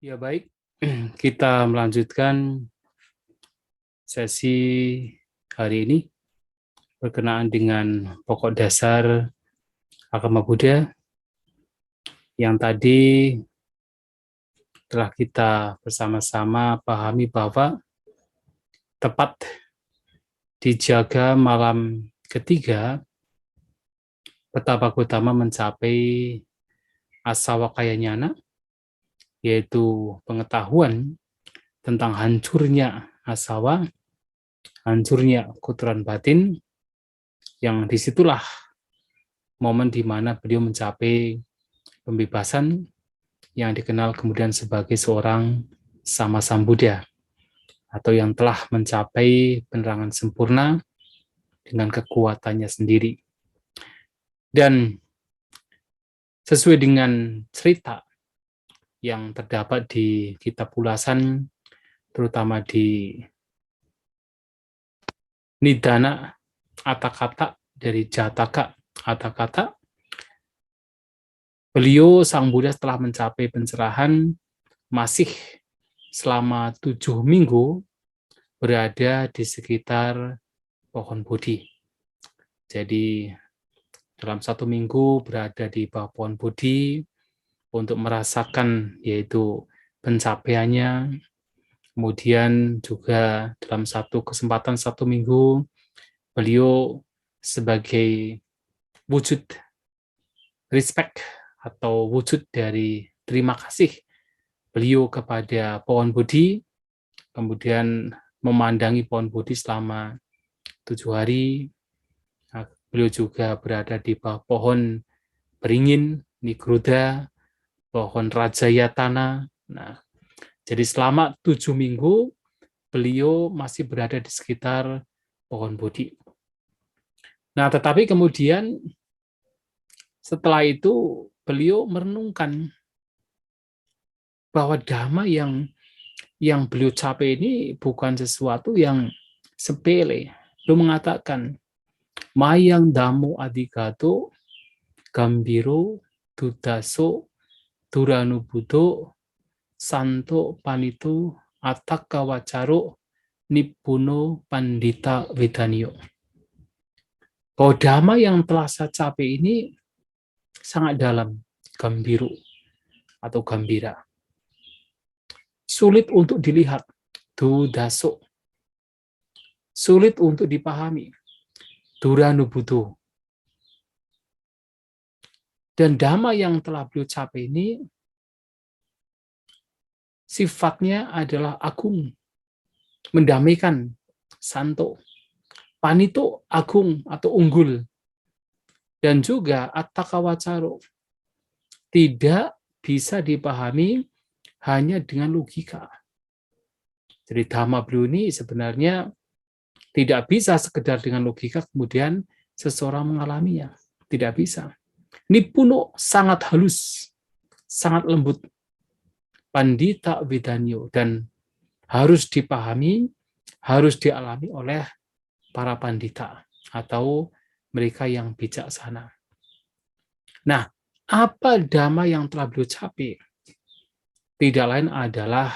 Ya baik, kita melanjutkan sesi hari ini berkenaan dengan pokok dasar agama Buddha yang tadi telah kita bersama-sama pahami bahwa tepat di jaga malam ketiga, betapa Gautama mencapai asawakaya nyana, yaitu pengetahuan tentang hancurnya asawa, hancurnya kotoran batin, yang disitulah momen di mana beliau mencapai pembebasan yang dikenal kemudian sebagai seorang Sama Sambuddha atau yang telah mencapai penerangan sempurna dengan kekuatannya sendiri. Dan sesuai dengan cerita yang terdapat di kitab ulasan, terutama di Nidana Atakata dari Jataka Atakata, beliau Sang Buddha telah mencapai pencerahan masih selama 7 minggu berada di sekitar pohon Bodhi. Jadi dalam 1 minggu berada di bawah pohon Bodhi untuk merasakan yaitu pencapaiannya. Kemudian juga dalam satu kesempatan 1 minggu beliau sebagai wujud respect atau wujud dari terima kasih beliau kepada pohon Bodhi, kemudian memandangi pohon Bodhi selama 7 hari. Beliau juga berada di bawah pohon beringin, Nigrodha, pohon Rajayatana. Nah, jadi selama 7 minggu beliau masih berada di sekitar pohon Bodhi. Nah, tetapi kemudian setelah itu beliau merenungkan bahwa dhamma yang beliau capai ini bukan sesuatu yang sepele. Beliau mengatakan, Mayang damo adigato gambiro dudaso duranubudo santo panito atakawacaro nipuno pandita vedanio. Bahwa dhamma yang telah saya capai ini sangat dalam, gambiro atau gambira. Sulit untuk dilihat, dudaso. Sulit untuk dipahami, duranubudo. Dan dhamma yang telah beliau capai ini sifatnya adalah agung, mendamaikan, santo. Panito, agung atau unggul. Dan juga attakawacaro, tidak bisa dipahami hanya dengan logika. Jadi dhamma beliau ini sebenarnya tidak bisa sekedar dengan logika kemudian seseorang mengalaminya. Tidak bisa. Ini puno sangat halus, sangat lembut. Pandita vedanio, dan harus dipahami, harus dialami oleh para pandita atau mereka yang bijaksana. Nah, apa dhamma yang telah beliau capai? Tidak lain adalah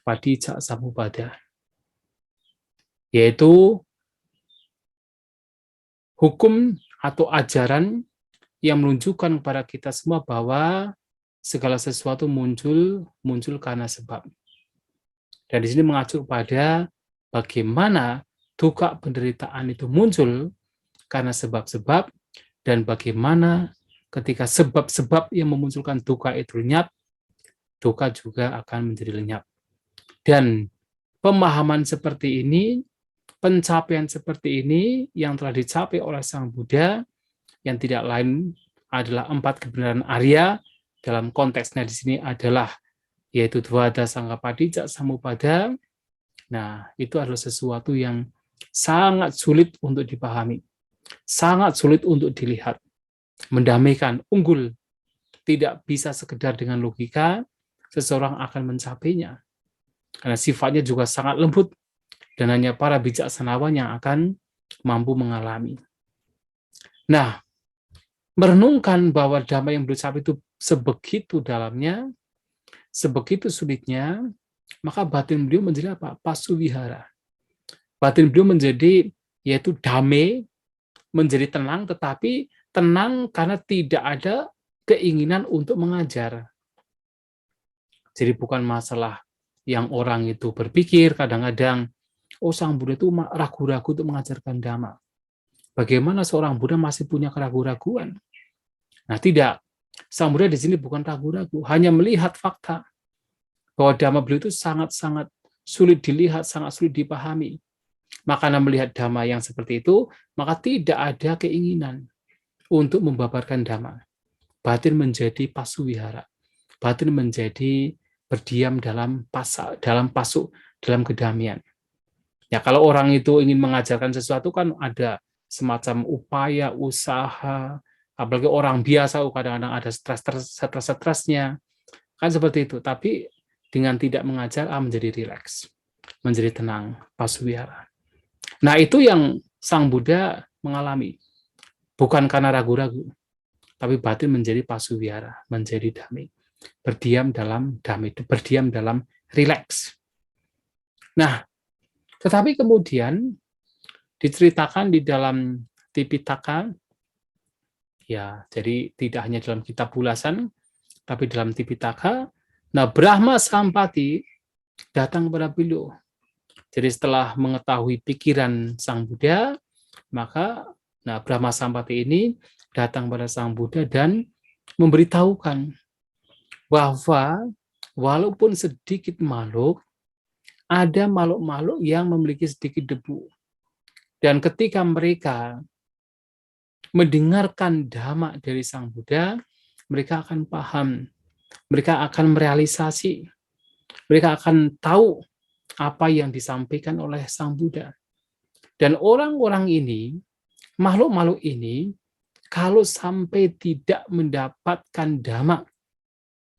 Padijjasamuppada, yaitu hukum atau ajaran yang menunjukkan kepada kita semua bahwa segala sesuatu muncul karena sebab. Dan di sini mengacu pada bagaimana duka penderitaan itu muncul karena sebab-sebab, dan bagaimana ketika sebab-sebab yang memunculkan duka itu lenyap, duka juga akan menjadi lenyap. Dan pemahaman seperti ini, pencapaian seperti ini yang telah dicapai oleh Sang Buddha, yang tidak lain adalah 4 kebenaran Arya, dalam konteksnya di sini adalah yaitu Dvada Sangha Padijjasamuppada. Nah, itu adalah sesuatu yang sangat sulit untuk dipahami, sangat sulit untuk dilihat, mendamaikan, unggul, tidak bisa sekedar dengan logika, seseorang akan mencapainya. Karena sifatnya juga sangat lembut, dan hanya para bijaksanawan yang akan mampu mengalami. Nah, merenungkan bahwa dhamma yang beliau capai itu sebegitu dalamnya, sebegitu sulitnya, maka batin beliau menjadi apa? Pasuvihara. Batin beliau menjadi yaitu damai, menjadi tenang, tetapi tenang karena tidak ada keinginan untuk mengajar. Jadi bukan masalah yang orang itu berpikir kadang-kadang, oh Sang Buddha itu ragu-ragu untuk mengajarkan Dhamma. Bagaimana seorang Buddha masih punya keraguan-raguan? Nah, tidak. Sang Buddha di sini bukan ragu-ragu, hanya melihat fakta bahwa Dhamma beliau itu sangat-sangat sulit dilihat, sangat sulit dipahami. Maka melihat Dhamma yang seperti itu, maka tidak ada keinginan untuk membabarkan Dhamma. Batin menjadi pasuvihara. Batin menjadi berdiam dalam pasuk, dalam kedamaian. Ya, kalau orang itu ingin mengajarkan sesuatu kan ada semacam upaya, usaha, apalagi orang biasa kadang-kadang ada stres-stresnya, kan seperti itu. Tapi dengan tidak mengajar, menjadi rileks, menjadi tenang, pasuvihara. Nah, itu yang Sang Buddha mengalami. Bukan karena ragu-ragu, tapi batin menjadi pasuvihara, menjadi damai. Berdiam dalam damai, berdiam dalam rileks. Nah, tetapi kemudian diceritakan di dalam Tipitaka, ya, jadi tidak hanya dalam kitab ulasan, tapi dalam Tipitaka. Nah, Brahma Sampati datang kepada beliau. Jadi setelah mengetahui pikiran Sang Buddha, maka Brahma Sampati ini datang pada Sang Buddha dan memberitahukan bahwa walaupun sedikit makhluk, ada makhluk-makhluk yang memiliki sedikit debu. Dan ketika mereka mendengarkan Dhamma dari Sang Buddha, mereka akan paham, mereka akan merealisasi, mereka akan tahu apa yang disampaikan oleh Sang Buddha. Dan orang-orang ini, makhluk-makhluk ini, kalau sampai tidak mendapatkan Dhamma,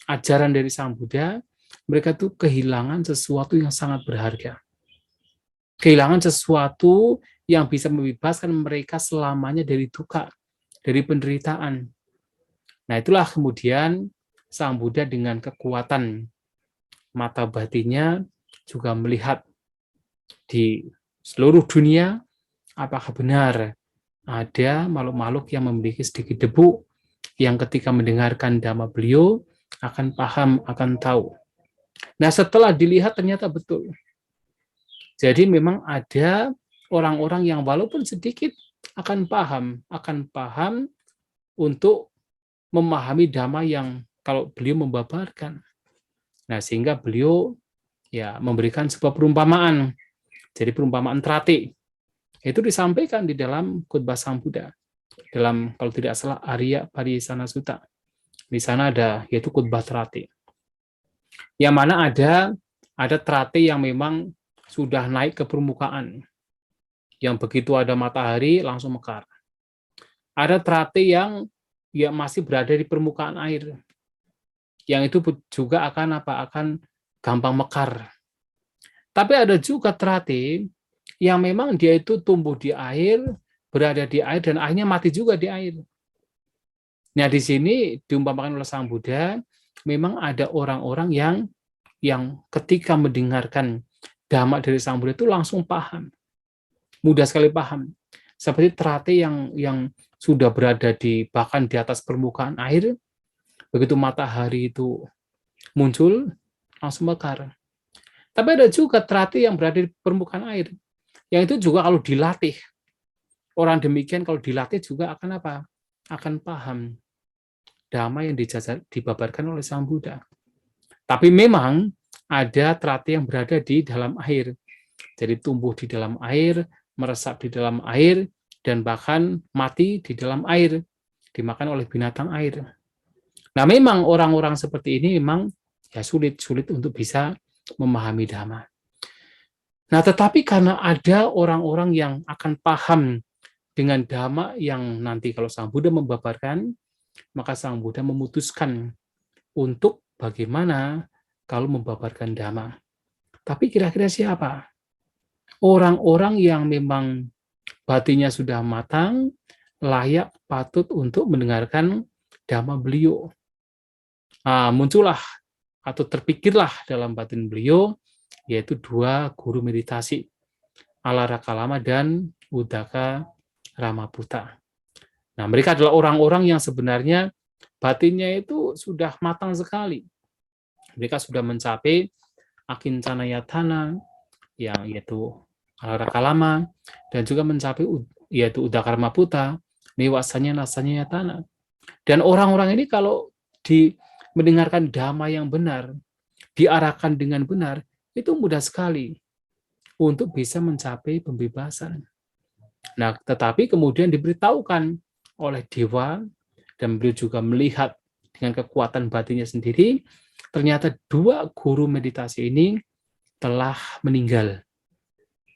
ajaran dari Sang Buddha, mereka tuh kehilangan sesuatu yang sangat berharga. Kehilangan sesuatu yang bisa membebaskan mereka selamanya dari duka, dari penderitaan. Nah, itulah kemudian Sang Buddha dengan kekuatan mata batinnya juga melihat di seluruh dunia apakah benar ada makhluk-makhluk yang memiliki sedikit debu yang ketika mendengarkan Dhamma beliau akan paham, akan tahu. Nah, setelah dilihat ternyata betul. Jadi memang ada orang-orang yang walaupun sedikit akan paham untuk memahami Dhamma yang kalau beliau membabarkan. Nah, sehingga beliau ya memberikan sebuah perumpamaan. Jadi perumpamaan terati. Itu disampaikan di dalam khotbah Sang Buddha. Dalam kalau tidak salah Arya Parisana Sutta. Di sana ada yaitu khotbah terati. Yang mana ada terati yang memang sudah naik ke permukaan. Yang begitu ada matahari langsung mekar. Ada terati yang ya masih berada di permukaan air. Yang itu juga akan gampang mekar. Tapi ada juga terati yang memang dia itu tumbuh di air, berada di air dan akhirnya mati juga di air. Nah, di sini diumpamakan oleh Sang Buddha, memang ada orang-orang yang ketika mendengarkan Dhamma dari Sang Buddha itu langsung paham. Mudah sekali paham. Seperti terati yang sudah berada bahkan di atas permukaan air, begitu matahari itu muncul, langsung mekar. Tapi ada juga terati yang berada di permukaan air. Yang itu juga kalau dilatih, orang demikian kalau dilatih juga akan apa? Akan paham Dhamma yang dibabarkan oleh Sang Buddha. Tapi memang ada terati yang berada di dalam air. Jadi tumbuh di dalam air, meresap di dalam air, dan bahkan mati di dalam air, dimakan oleh binatang air. Nah, memang orang-orang seperti ini memang ya sulit untuk bisa memahami Dhamma. Nah, tetapi karena ada orang-orang yang akan paham dengan Dhamma yang nanti kalau Sang Buddha membabarkan, maka Sang Buddha memutuskan untuk bagaimana kalau membabarkan Dhamma. Tapi kira-kira siapa? Orang-orang yang memang batinnya sudah matang, layak patut untuk mendengarkan Dhamma beliau. Muncullah atau terpikirlah dalam batin beliau, yaitu dua guru meditasi, Alarakalama dan Udaka Ramaputa. Nah, mereka adalah orang-orang yang sebenarnya batinnya itu sudah matang sekali. Mereka sudah mencapai Akincanayatana, yang yaitu Alarakalama, dan juga mencapai yaitu Udaka Ramaputa, Newasanya Nasanya Yatana. Dan orang-orang ini kalau mendengarkan dhamma yang benar, diarahkan dengan benar, itu mudah sekali untuk bisa mencapai pembebasan. Nah, tetapi kemudian diberitahukan oleh dewa, dan beliau juga melihat dengan kekuatan batinnya sendiri, ternyata dua guru meditasi ini telah meninggal.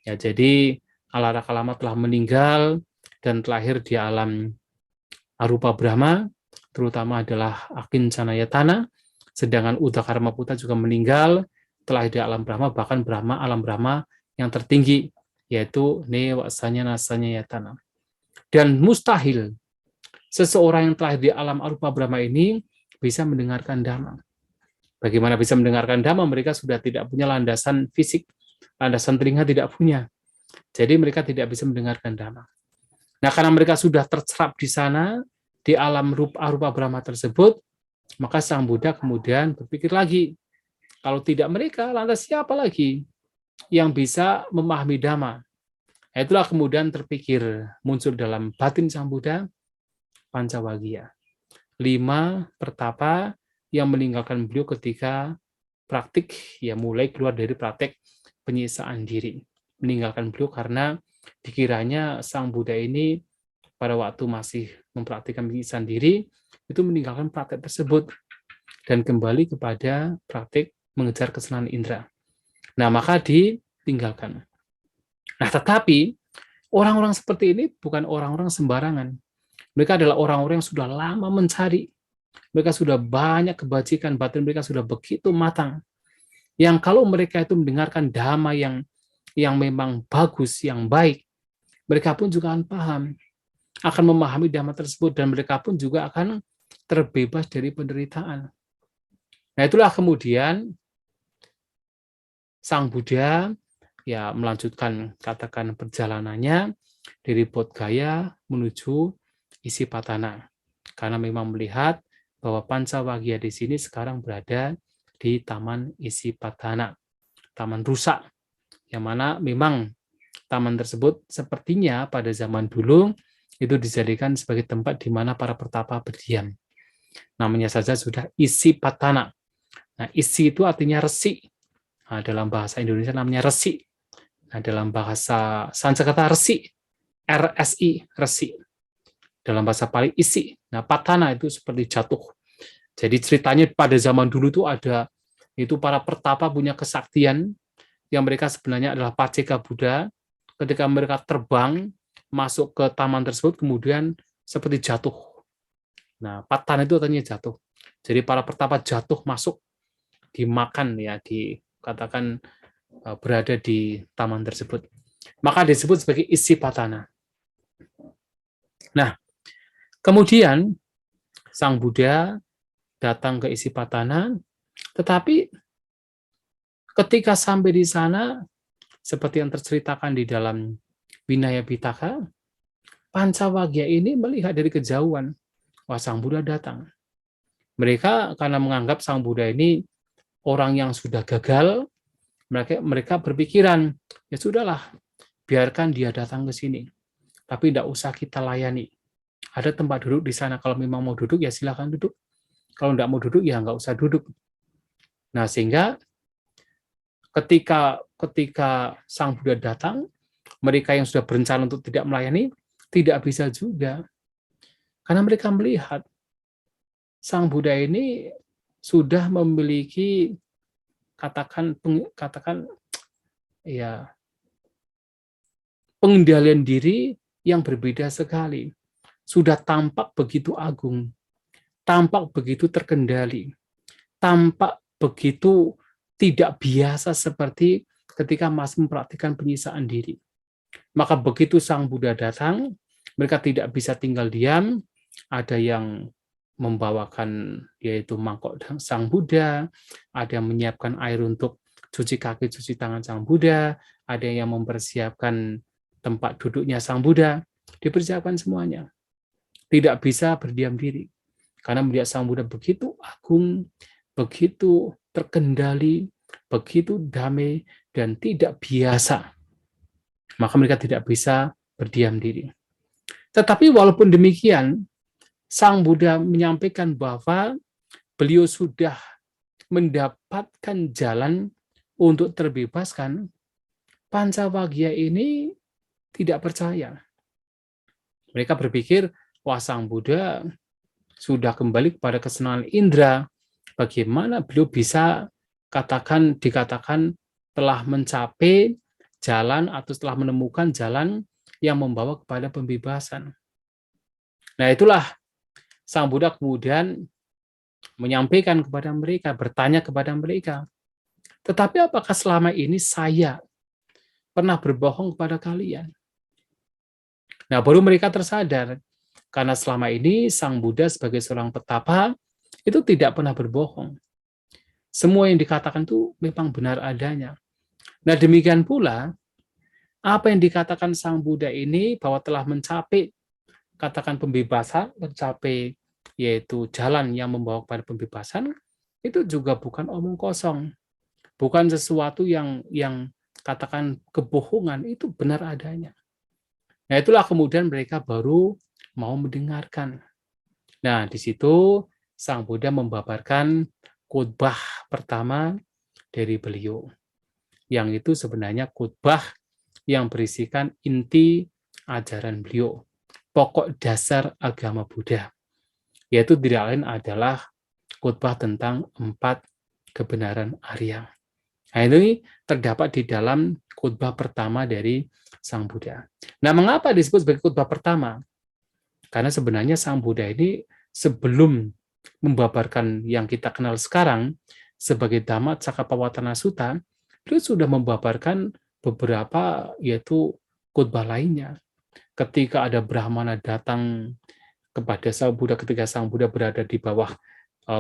Ya, jadi Alarakalama telah meninggal dan terlahir di alam arupa Brahma, terutama adalah Akincanayatana, sedangkan Udaka Ramaputa juga meninggal telah di alam Brahma, bahkan Brahma, alam Brahma yang tertinggi, yaitu Newasanya Nasanya Yatana. Dan mustahil seseorang yang telah di alam arupa Brahma ini bisa mendengarkan Dhamma. Bagaimana bisa mendengarkan Dhamma? Mereka sudah tidak punya landasan fisik, landasan telinga tidak punya. Jadi mereka tidak bisa mendengarkan Dhamma. Nah, karena mereka sudah terserap di sana, di alam arupa Brahma tersebut, maka Sang Buddha kemudian berpikir lagi, kalau tidak mereka, lantas siapa lagi yang bisa memahami Dhamma? Nah, itulah kemudian terpikir muncul dalam batin Sang Buddha, Pancawagya. 5 pertapa yang meninggalkan beliau ketika praktik, ya mulai keluar dari praktek penyisaan diri. Meninggalkan beliau karena dikiranya Sang Buddha ini pada waktu masih mempraktikkan penyisaan diri, itu meninggalkan praktek tersebut dan kembali kepada praktik mengejar kesenangan indera. Nah, maka ditinggalkan. Nah, tetapi orang-orang seperti ini bukan orang-orang sembarangan. Mereka adalah orang-orang yang sudah lama mencari. Mereka sudah banyak kebajikan, batin mereka sudah begitu matang. Yang kalau mereka itu mendengarkan dhamma yang memang bagus, yang baik, mereka pun juga akan paham, akan memahami dhamma tersebut, dan mereka pun juga akan terbebas dari penderitaan. Nah, itulah kemudian Sang Buddha ya melanjutkan katakan perjalanannya dari Bodhgaya menuju Isipatana, karena memang melihat bahwa Pancawagya di sini sekarang berada di Taman Isipatana, taman rusak, yang mana memang taman tersebut sepertinya pada zaman dulu itu dijadikan sebagai tempat di mana para pertapa berdiam. Namanya saja sudah Isipatana. Nah, isi itu artinya resi. Nah, dalam bahasa Indonesia namanya resi. Nah, dalam bahasa Sanskerta resi, RSI, resi. Dalam bahasa Pali isi. Nah, patana itu seperti jatuh. Jadi ceritanya pada zaman dulu itu ada, itu para pertapa punya kesaktian, yang mereka sebenarnya adalah Paceka Buddha. Ketika mereka terbang masuk ke taman tersebut, kemudian seperti jatuh. Nah, patana itu artinya jatuh. Jadi para pertapa jatuh masuk, dimakan, ya, dikatakan berada di taman tersebut. Maka disebut sebagai Isipatana. Nah, kemudian Sang Buddha datang ke Isipatana, tetapi ketika sampai di sana, seperti yang terceritakan di dalam Vinaya Pitaka, Pancawagya ini melihat dari kejauhan, wah, Sang Buddha datang. Mereka karena menganggap Sang Buddha ini orang yang sudah gagal, mereka berpikiran, ya sudahlah, biarkan dia datang ke sini, tapi tidak usah kita layani. Ada tempat duduk di sana, kalau memang mau duduk ya silakan duduk. Kalau tidak mau duduk ya nggak usah duduk. Nah, sehingga ketika Sang Buddha datang, mereka yang sudah berencana untuk tidak melayani tidak bisa juga, karena mereka melihat Sang Buddha ini sudah memiliki katakan ya pengendalian diri yang berbeda sekali. Sudah tampak begitu agung, tampak begitu terkendali, tampak begitu tidak biasa seperti ketika masih mempraktikkan penyisaan diri. Maka begitu Sang Buddha datang, mereka tidak bisa tinggal diam, ada yang membawakan yaitu mangkok Sang Buddha, ada yang menyiapkan air untuk cuci kaki, cuci tangan Sang Buddha, ada yang mempersiapkan tempat duduknya Sang Buddha, dipersiapkan semuanya. Tidak bisa berdiam diri, karena melihat Sang Buddha begitu agung, begitu terkendali, begitu damai, dan tidak biasa. Maka mereka tidak bisa berdiam diri. Tetapi walaupun demikian, Sang Buddha menyampaikan bahwa beliau sudah mendapatkan jalan untuk terbebaskan. Pancawagya ini tidak percaya. Mereka berpikir, wah Sang Buddha sudah kembali kepada kesenangan indera. Bagaimana beliau bisa dikatakan telah mencapai jalan atau telah menemukan jalan yang membawa kepada pembebasan. Nah itulah Sang Buddha kemudian menyampaikan kepada mereka, bertanya kepada mereka, tetapi apakah selama ini saya pernah berbohong kepada kalian? Nah, baru mereka tersadar, karena selama ini Sang Buddha sebagai seorang petapa itu tidak pernah berbohong. Semua yang dikatakan itu memang benar adanya. Nah, demikian pula, apa yang dikatakan Sang Buddha ini bahwa telah mencapai, katakan pembebasan, mencapai yaitu jalan yang membawa kepada pembebasan, itu juga bukan omong kosong. Bukan sesuatu yang katakan kebohongan, itu benar adanya. Nah, itulah kemudian mereka baru mau mendengarkan. Nah, di situ Sang Buddha membabarkan khotbah pertama dari beliau. Yang itu sebenarnya khotbah yang berisikan inti ajaran beliau, pokok dasar agama Buddha, yaitu tidak lain adalah khotbah tentang 4 kebenaran Arya. Nah, ini terdapat di dalam khotbah pertama dari Sang Buddha. Nah, mengapa disebut sebagai khotbah pertama? Karena sebenarnya Sang Buddha ini sebelum membabarkan yang kita kenal sekarang sebagai Dhamma Cakkappavattana Sutta, beliau sudah membabarkan beberapa yaitu khotbah lainnya. Ketika ada Brahmana datang kepada Sang Buddha, ketika Sang Buddha berada di bawah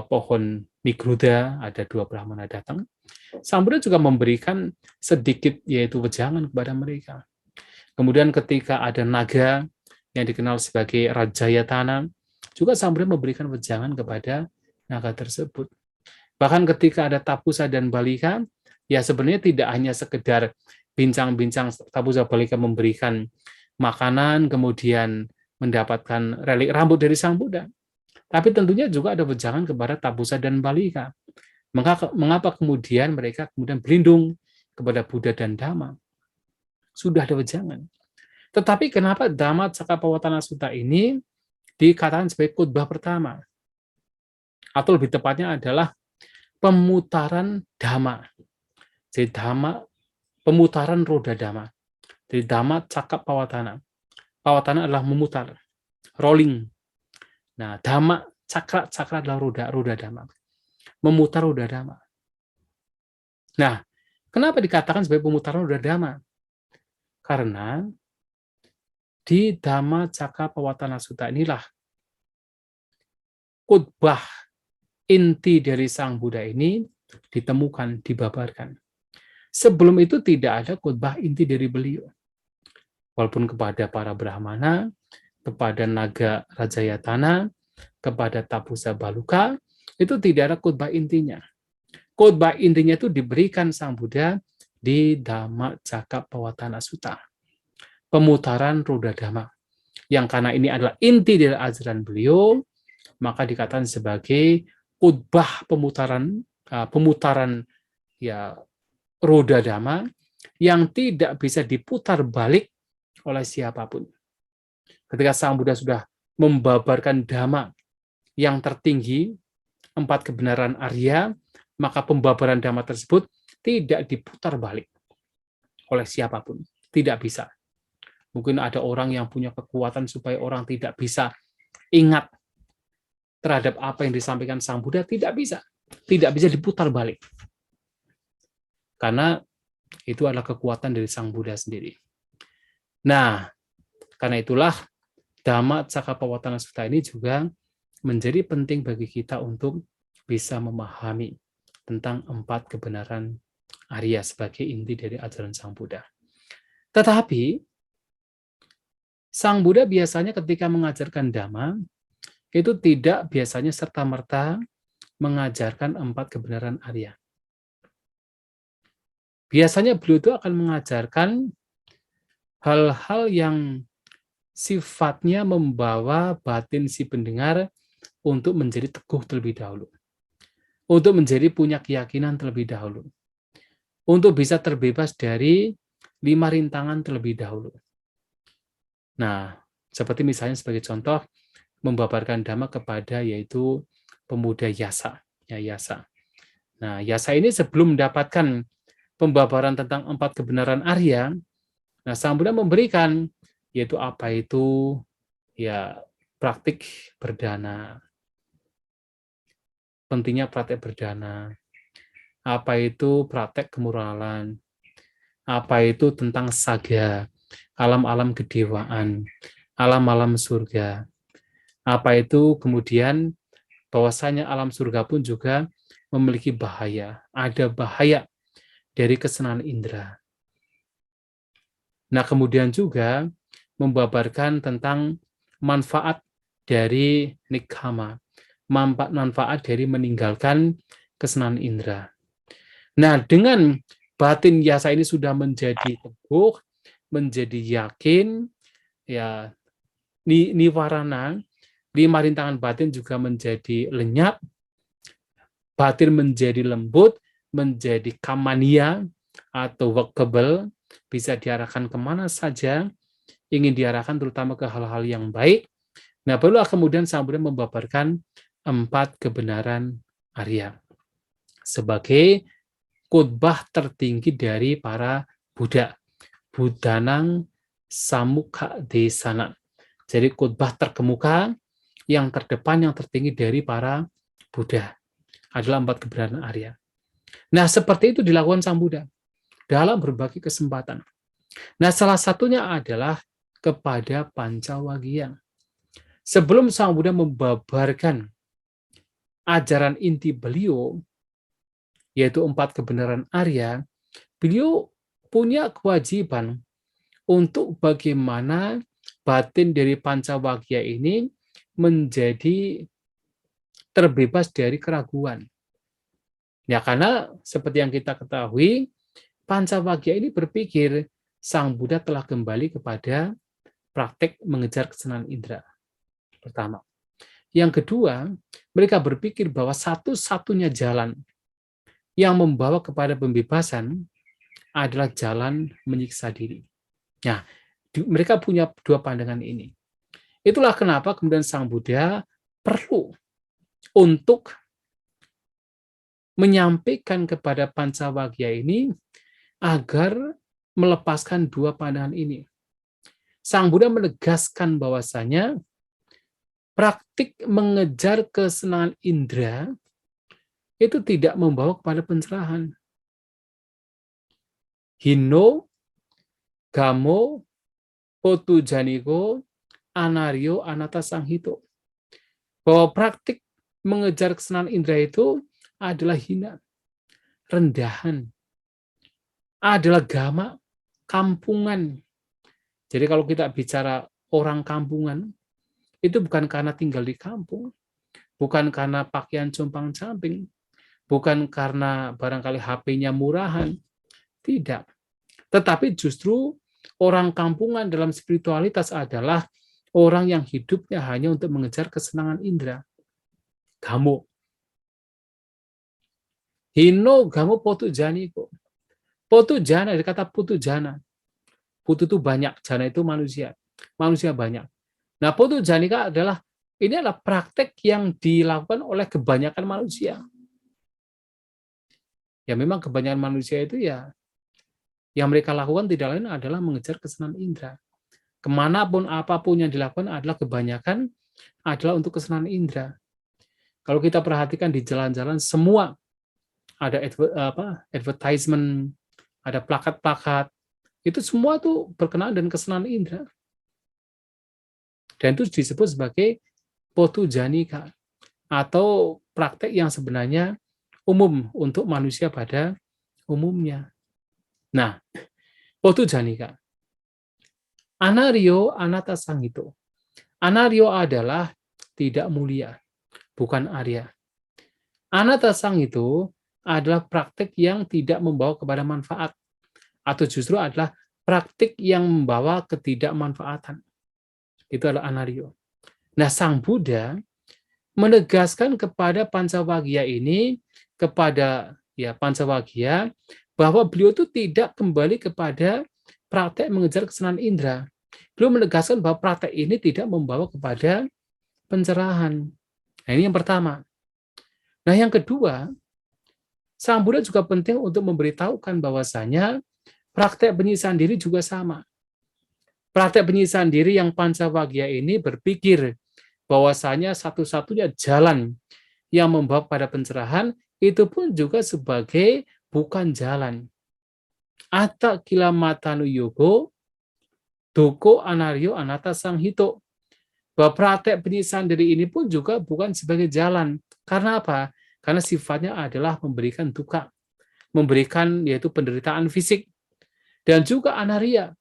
pohon Nigrodha, ada 2 Brahmana datang, Sang Buddha juga memberikan sedikit yaitu wejangan kepada mereka. Kemudian ketika ada naga yang dikenal sebagai Rajayatana, juga Sang Buddha memberikan wejangan kepada naga tersebut. Bahkan ketika ada Tapusa dan Balika, ya sebenarnya tidak hanya sekedar bincang-bincang Tapusa Balika memberikan makanan, kemudian mendapatkan relik rambut dari Sang Buddha, tapi tentunya juga ada wejangan kepada Tapusa dan Balika. Mengapa kemudian mereka kemudian berlindung kepada Buddha dan Dhamma? Sudah ada wejangan. Tetapi kenapa Dhamma Cakkappavattana Sutta ini dikatakan sebagai khotbah pertama? Atau lebih tepatnya adalah pemutaran Dhamma. Jadi Dhamma, pemutaran roda Dhamma. Jadi Dhamma Cakkappavattana. Pavattana adalah memutar, rolling. Nah, Dhamma, cakra adalah roda Dhamma. Memutar roda Dhamma. Nah, kenapa dikatakan sebagai pemutaran roda Dhamma? Karena di Dhamma Cakkappavattana Sutta inilah khotbah inti dari Sang Buddha ini ditemukan, dibabarkan. Sebelum itu tidak ada khotbah inti dari beliau. Walaupun kepada para Brahmana, kepada naga Rajayatana, kepada Tapusa Baluka, itu tidak ada khotbah intinya. Khotbah intinya itu diberikan Sang Buddha di Dhamma Cakkappavattana Sutta. Pemutaran roda Dhamma. Yang karena ini adalah inti dari ajaran beliau, maka dikatakan sebagai khotbah pemutaran ya roda Dhamma yang tidak bisa diputar balik oleh siapapun. Ketika Sang Buddha sudah membabarkan Dhamma yang tertinggi, 4 kebenaran Arya, maka pembabaran Dhamma tersebut tidak diputar balik oleh siapapun. Tidak bisa. Mungkin ada orang yang punya kekuatan supaya orang tidak bisa ingat terhadap apa yang disampaikan Sang Buddha, tidak bisa. Tidak bisa diputar balik. Karena itu adalah kekuatan dari Sang Buddha sendiri. Nah, karena itulah Dhamma Cakkappavattana Sutta ini juga menjadi penting bagi kita untuk bisa memahami tentang 4 kebenaran Arya sebagai inti dari ajaran Sang Buddha. Tetapi, Sang Buddha biasanya ketika mengajarkan Dhamma, itu tidak biasanya serta-merta mengajarkan 4 kebenaran Arya. Biasanya beliau itu akan mengajarkan hal-hal yang sifatnya membawa batin si pendengar untuk menjadi teguh terlebih dahulu. Untuk menjadi punya keyakinan terlebih dahulu. Untuk bisa terbebas dari 5 rintangan terlebih dahulu. Nah, seperti misalnya sebagai contoh, membabarkan Dhamma kepada yaitu pemuda Yasa. Ya, Yasa. Nah, Yasa ini sebelum mendapatkan pembabaran tentang 4 kebenaran Arya, nah Sang Buddha memberikan yaitu apa itu ya praktik berdana. Pentingnya praktek berdana. Apa itu praktek kemoralan. Apa itu tentang saga, alam-alam kedewaan, alam-alam surga. Apa itu kemudian bahwasanya alam surga pun juga memiliki bahaya. Ada bahaya dari kesenangan indera. Nah, kemudian juga membabarkan tentang manfaat dari nikkama, manfaat dari meninggalkan kesenangan indera. Nah, dengan batin Yasa ini sudah menjadi teguh, menjadi yakin, ya niwarana, 5 rintangan batin juga menjadi lenyap, batin menjadi lembut, menjadi kamania atau workable, bisa diarahkan kemana saja, ingin diarahkan terutama ke hal-hal yang baik. Nah, barulah kemudian Sang Buddha membabarkan 4 kebenaran Arya sebagai khotbah tertinggi dari para Buddha. Buddhanang Samukha Desana. Jadi khotbah terkemuka, yang terdepan, yang tertinggi dari para Buddha adalah 4 kebenaran Arya. Nah, seperti itu dilakukan Sang Buddha dalam berbagai kesempatan. Nah, salah satunya adalah kepada Pancawagya. Sebelum Sang Buddha membabarkan ajaran inti beliau, yaitu 4 kebenaran Arya, beliau punya kewajiban untuk bagaimana batin dari Pancawagya ini menjadi terbebas dari keraguan. Ya, karena seperti yang kita ketahui, Pancawagya ini berpikir Sang Buddha telah kembali kepada praktek mengejar kesenangan indera. Pertama. Yang kedua, mereka berpikir bahwa satu-satunya jalan yang membawa kepada pembebasan adalah jalan menyiksa diri. Nah, mereka punya 2 pandangan ini. Itulah kenapa kemudian Sang Buddha perlu untuk menyampaikan kepada Pancawagya ini agar melepaskan 2 pandangan ini. Sang Buddha menegaskan bahwasanya praktik mengejar kesenangan indera itu tidak membawa kepada pencerahan. Hino, gamo, potujaniko, anaryo, anata sanghito. Bahwa praktik mengejar kesenangan indera itu adalah hina, rendahan, adalah gama, kampungan. Jadi kalau kita bicara orang kampungan, itu bukan karena tinggal di kampung, bukan karena pakaian compang-camping, bukan karena barangkali HP-nya murahan, tidak. Tetapi justru orang kampungan dalam spiritualitas adalah orang yang hidupnya hanya untuk mengejar kesenangan indera. Gamo. Hino gamo potu janiko. Potu jana, dari kata putu jana. Putu itu banyak, jana itu manusia. Manusia banyak. Nah, potu janika ini adalah praktek yang dilakukan oleh kebanyakan manusia. Ya memang kebanyakan manusia itu ya yang mereka lakukan tidak lain adalah mengejar kesenangan indera. Kemanapun apapun yang dilakukan adalah kebanyakan adalah untuk kesenangan indera. Kalau kita perhatikan di jalan-jalan semua ada advertisement, ada plakat-plakat, itu semua tuh berkenaan dengan kesenangan indera. Dan itu disebut sebagai potu janika, atau praktek yang sebenarnya umum untuk manusia pada umumnya. Nah, potu janika. Anario anata sangito. Anario adalah tidak mulia, bukan Arya. Anata sangito adalah praktek yang tidak membawa kepada manfaat, atau justru adalah praktik yang membawa ketidakmanfaatan. Itu adalah anario. Nah, Sang Buddha menegaskan kepada Pancawagya ini, kepada Pancawagya, bahwa beliau itu tidak kembali kepada praktek mengejar kesenangan indera. Beliau menegaskan bahwa praktek ini tidak membawa kepada pencerahan. Nah, ini yang pertama. Nah, yang kedua, Sang Buddha juga penting untuk memberitahukan bahwasanya praktek penyiksaan diri juga sama. Praktek penyiksaan diri yang Pancawagya ini berpikir bahwasanya satu-satunya jalan yang membawa pada pencerahan itu pun juga sebagai bukan jalan. Atta kilamatanu yogo, doko anario anata sanghito. Bahwa praktek penyiksaan diri ini pun juga bukan sebagai jalan. Karena apa? Karena sifatnya adalah memberikan duka, memberikan yaitu penderitaan fisik, dan juga anaria.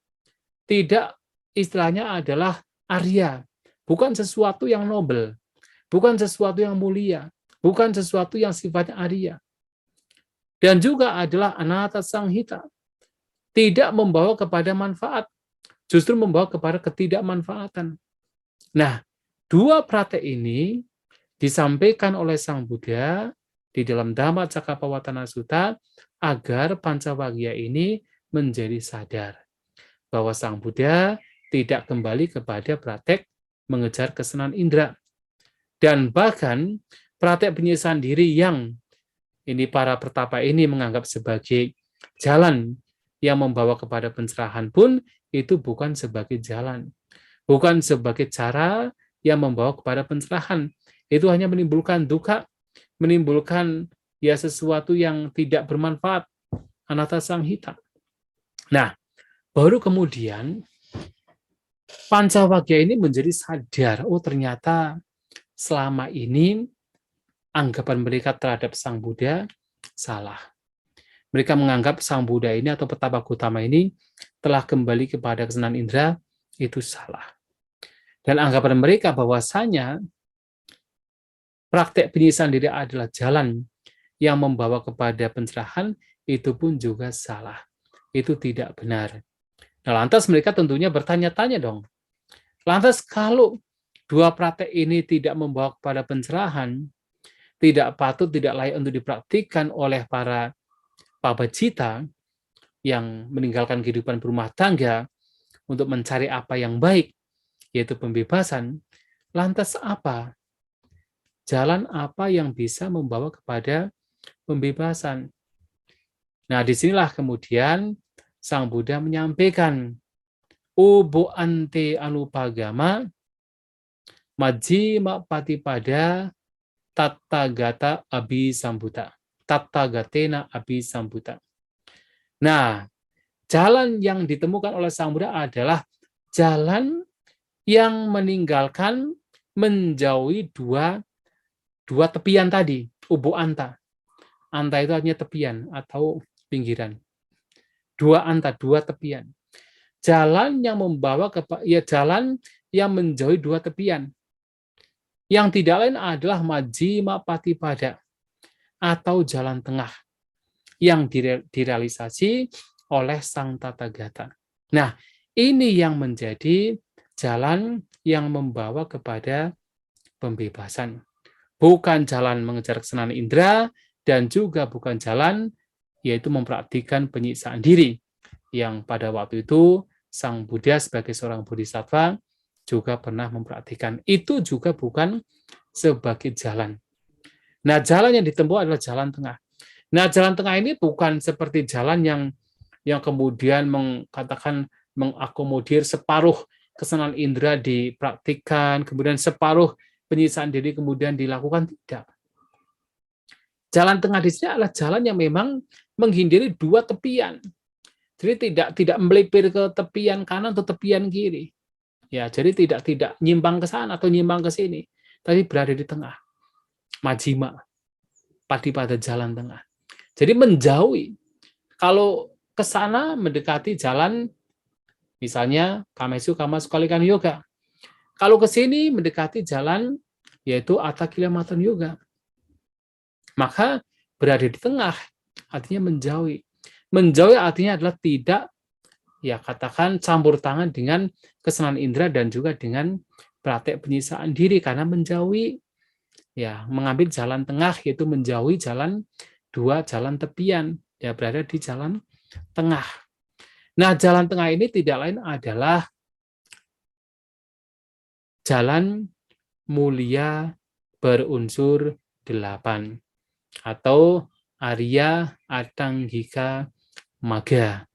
Tidak, istilahnya adalah Arya, bukan sesuatu yang nobel, bukan sesuatu yang mulia, bukan sesuatu yang sifatnya Arya. Dan juga adalah anata sanghita, tidak membawa kepada manfaat, justru membawa kepada ketidakmanfaatan. Nah, dua praktek ini disampaikan oleh Sang Buddha di dalam Dhamma Cakkappavattana Sutta agar Pancawagya ini menjadi sadar bahwa Sang Buddha tidak kembali kepada praktek mengejar kesenangan indera. Dan bahkan praktek penyiksaan diri yang ini para pertapa ini menganggap sebagai jalan yang membawa kepada pencerahan pun itu bukan sebagai jalan. Bukan sebagai cara yang membawa kepada pencerahan. Itu hanya menimbulkan duka, menimbulkan sesuatu yang tidak bermanfaat. Anata sanghita. Nah, baru kemudian Pancawagya ini menjadi sadar, oh ternyata selama ini anggapan mereka terhadap Sang Buddha salah. Mereka menganggap Sang Buddha ini atau Petapa Gautama ini telah kembali kepada kesenangan indera, itu salah. Dan anggapan mereka bahwasanya praktek penyiksaan diri adalah jalan yang membawa kepada pencerahan, itu pun juga salah. Itu tidak benar. Nah, lantas mereka tentunya bertanya-tanya dong. Lantas kalau dua praktek ini tidak membawa kepada pencerahan, tidak patut, tidak layak untuk dipraktikkan oleh para pabajita yang meninggalkan kehidupan berumah tangga untuk mencari apa yang baik, yaitu pembebasan, lantas apa? Jalan apa yang bisa membawa kepada pembebasan? Nah, disinilah kemudian Sang Buddha menyampaikan, Ubo ante anupagama, majjhima patipada, tathagata abhisambuta. Tathagatena abhisambuta. Nah, jalan yang ditemukan oleh Sang Buddha adalah jalan yang meninggalkan, menjauhi dua tepian tadi, ubo anta. Anta itu artinya tepian atau pinggiran. Dua anta, dua tepian. Jalan yang membawa jalan yang menjauhi dua tepian. Yang tidak lain adalah majjhima patipada atau jalan tengah yang direalisasi oleh Sang Tathagata. Nah, ini yang menjadi jalan yang membawa kepada pembebasan. Bukan jalan mengejar kesenangan indera dan juga bukan jalan yaitu mempraktikkan penyiksaan diri yang pada waktu itu Sang Buddha sebagai seorang bodhisattva juga pernah mempraktikkan. Itu juga bukan sebagai jalan. Nah, jalan yang ditempuh adalah jalan tengah. Nah, jalan tengah ini bukan seperti jalan yang kemudian mengatakan mengakomodir separuh kesenangan indera dipraktikkan, kemudian separuh penyiksaan diri kemudian dilakukan, tidak. Jalan tengah di sini adalah jalan yang memang menghindari dua tepian. Jadi tidak melipir ke tepian kanan atau tepian kiri. Ya, jadi tidak nyimpang ke sana atau nyimpang ke sini. tapi berada di tengah, majima, pada jalan tengah. Jadi menjauhi. Kalau ke sana mendekati jalan, misalnya Kamesu Kama Sukalikan Yoga. Kalau ke sini mendekati jalan, yaitu Atta Kilamatan Yoga. Maka berada di tengah, artinya menjauhi. Menjauhi artinya adalah tidak, ya katakan campur tangan dengan kesenangan indera dan juga dengan praktek penyisaan diri, karena menjauhi, ya mengambil jalan tengah, yaitu menjauhi jalan dua jalan tepian, ya berada di jalan tengah. Nah, jalan tengah ini tidak lain adalah jalan mulia berunsur 8 atau Arya Atanggika Magga,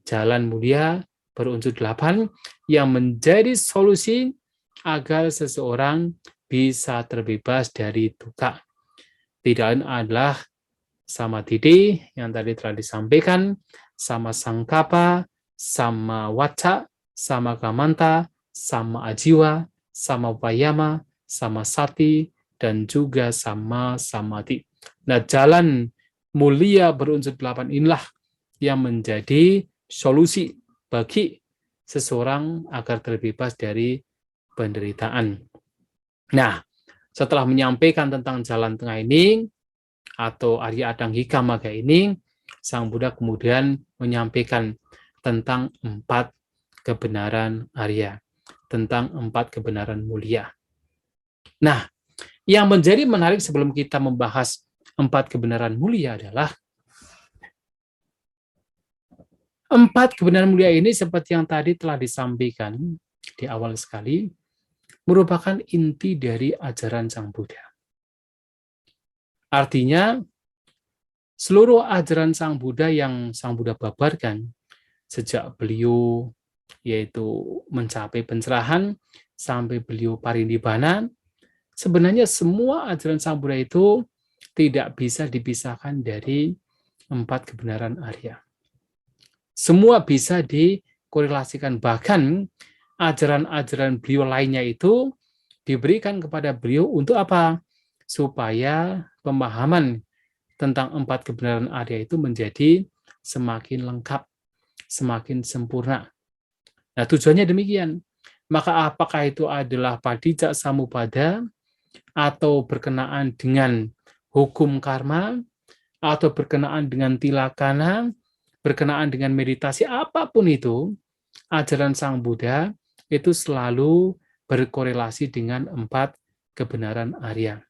jalan mulia berunsur 8 yang menjadi solusi agar seseorang bisa terbebas dari dukkha. Tidak lain adalah samadhi yang tadi telah disampaikan, sama sangkapa, sama waca, sama kamanta, sama ajiwa, sama vayama, sama sati, dan juga sama samadhi. Nah, jalan mulia berunsur 8 inilah yang menjadi solusi bagi seseorang agar terbebas dari penderitaan. Nah, setelah menyampaikan tentang jalan tengah ini, atau Arya Adanghika Magga ini, Sang Buddha kemudian menyampaikan tentang 4 kebenaran Arya, tentang 4 kebenaran mulia. Nah, yang menjadi menarik sebelum kita membahas 4 kebenaran mulia adalah 4 kebenaran mulia ini seperti yang tadi telah disampaikan di awal sekali, merupakan inti dari ajaran Sang Buddha. Artinya, seluruh ajaran Sang Buddha yang Sang Buddha babarkan sejak beliau yaitu mencapai pencerahan sampai beliau parinibbana, sebenarnya semua ajaran Sang Buddha itu tidak bisa dipisahkan dari 4 kebenaran Arya. Semua bisa dikorelasikan, bahkan ajaran-ajaran beliau lainnya itu diberikan kepada beliau untuk apa? Supaya pemahaman tentang 4 kebenaran Arya itu menjadi semakin lengkap, semakin sempurna. Nah, tujuannya demikian. Maka apakah itu adalah Padijja Samuppada, atau berkenaan dengan hukum karma, atau berkenaan dengan tilakana, berkenaan dengan meditasi, apapun itu, ajaran Sang Buddha itu selalu berkorelasi dengan 4 kebenaran Arya.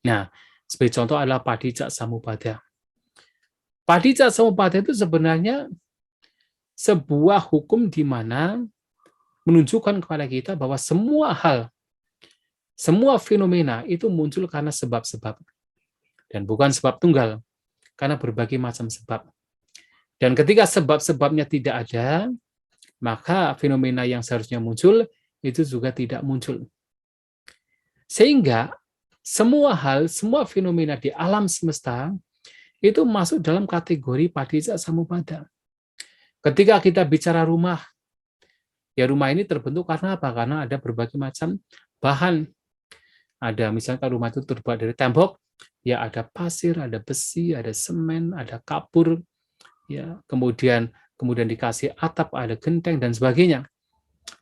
Nah, sebagai contoh adalah Padijja Samuppada. Padijja Samuppada itu sebenarnya sebuah hukum di mana menunjukkan kepada kita bahwa semua hal, semua fenomena itu muncul karena sebab-sebab. Dan bukan sebab tunggal, karena berbagai macam sebab. Dan ketika sebab-sebabnya tidak ada, maka fenomena yang seharusnya muncul itu juga tidak muncul. Sehingga semua hal, semua fenomena di alam semesta itu masuk dalam kategori Padijja Samuppada. Ketika kita bicara rumah, ya rumah ini terbentuk karena apa? Karena ada berbagai macam bahan. Ada misalkan rumah itu terbuat dari tembok, ya ada pasir, ada besi, ada semen, ada kapur, ya kemudian dikasih atap, ada genteng dan sebagainya.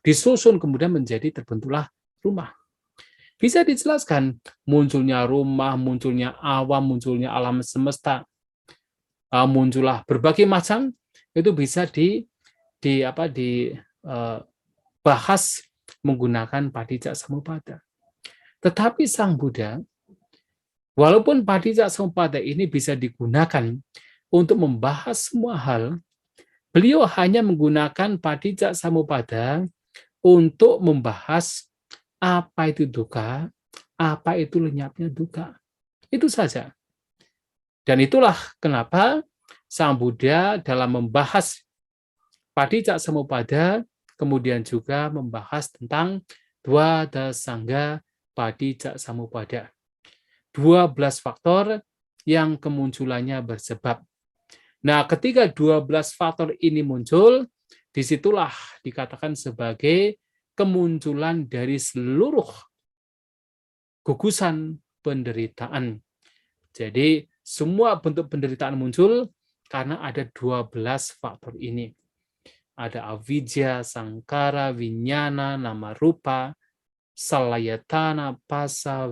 Disusun kemudian menjadi terbentuklah rumah. Bisa dijelaskan munculnya rumah, munculnya alam, munculnya alam semesta, muncullah berbagai macam, itu bisa dibahas menggunakan Padijja Samuppada. Tetapi Sang Buddha, walaupun Padijja Samuppada ini bisa digunakan untuk membahas semua hal, beliau hanya menggunakan Padijja Samuppada untuk membahas apa itu dukkha, apa itu lenyapnya dukkha. Itu saja. Dan itulah kenapa Sang Buddha dalam membahas Padijja Samuppada kemudian juga membahas tentang Dwadasangga Padijja Samuppada. 12 faktor yang kemunculannya bersebab. Nah, ketika 12 faktor ini muncul, disitulah dikatakan sebagai kemunculan dari seluruh gugusan penderitaan. Jadi semua bentuk penderitaan muncul karena ada 12 faktor ini. Ada avidya, sangkara, vinyana, nama rupa, salayatana, pasa,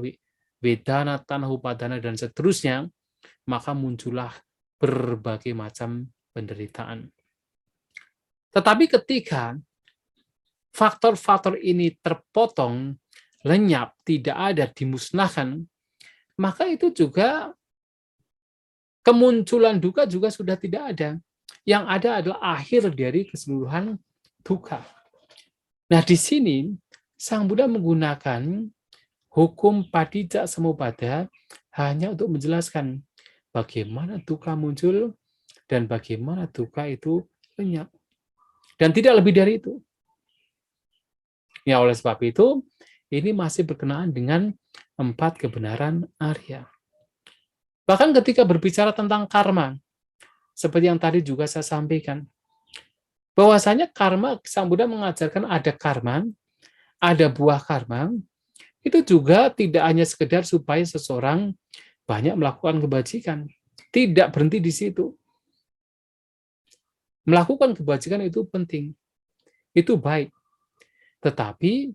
vedana, tanah upadana, dan seterusnya, maka muncullah berbagai macam penderitaan. Tetapi ketika faktor-faktor ini terpotong, lenyap, tidak ada, dimusnahkan, maka itu juga kemunculan duka juga sudah tidak ada. Yang ada adalah akhir dari keseluruhan duka. Nah, di sini Sang Buddha menggunakan hukum padijja samuppada hanya untuk menjelaskan bagaimana duka muncul dan bagaimana duka itu lenyap. Dan tidak lebih dari itu. Ya, oleh sebab itu, ini masih berkenaan dengan 4 kebenaran Arya. Bahkan ketika berbicara tentang karma, seperti yang tadi juga saya sampaikan, bahwasanya karma, Sang Buddha mengajarkan ada karma, ada buah karma, itu juga tidak hanya sekedar supaya seseorang banyak melakukan kebajikan. Tidak berhenti di situ. Melakukan kebajikan itu penting. Itu baik. Tetapi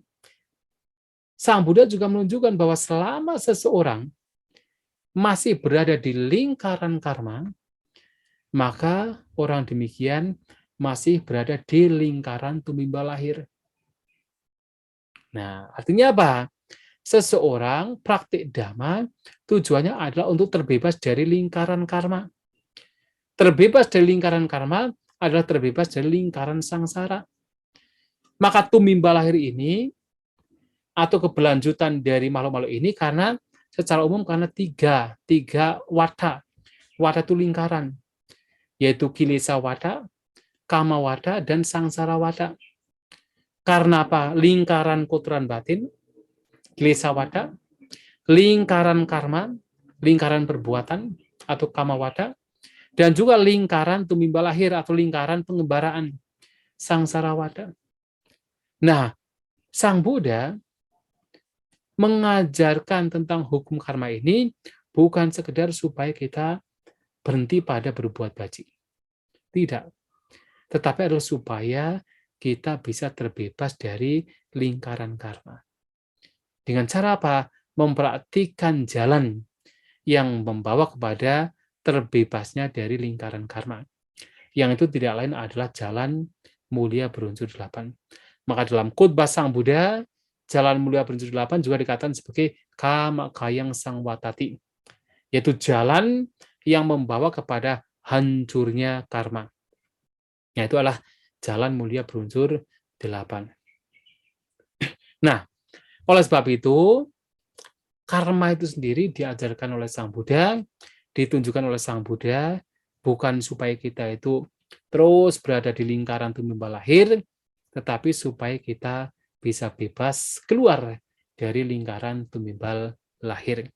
Sang Buddha juga menunjukkan bahwa selama seseorang masih berada di lingkaran karma, maka orang demikian masih berada di lingkaran tumimba lahir. Nah, artinya apa? Seseorang praktik dhamma tujuannya adalah untuk terbebas dari lingkaran karma. Terbebas dari lingkaran karma adalah terbebas dari lingkaran sangsara. Maka tumimba lahir ini atau keberlanjutan dari makhluk-makhluk ini karena secara umum karena tiga wada. Wada itu lingkaran, yaitu kilesa wada, kama wada, dan sangsara wada. Karena apa? Lingkaran kotoran batin, kilesa wada, lingkaran karma, lingkaran perbuatan atau kama wada, dan juga lingkaran tumimba lahir atau lingkaran pengembaraan, sangsara wada. Nah, Sang Buddha mengajarkan tentang hukum karma ini bukan sekedar supaya kita berhenti pada berbuat baik. Tidak. Tetapi adalah supaya kita bisa terbebas dari lingkaran karma. Dengan cara apa? Mempraktikkan jalan yang membawa kepada terbebasnya dari lingkaran karma. Yang itu tidak lain adalah jalan mulia berunsur 8. Maka dalam khotbah Sang Buddha, jalan mulia berunsur 8 juga dikatakan sebagai kama kayang sang watati, yaitu jalan yang membawa kepada hancurnya karma. Yaitu adalah jalan mulia berunsur 8. Nah, oleh sebab itu, karma itu sendiri diajarkan oleh Sang Buddha, ditunjukkan oleh Sang Buddha, bukan supaya kita itu terus berada di lingkaran tumimba lahir, tetapi supaya kita bisa bebas keluar dari lingkaran tumimbal lahir,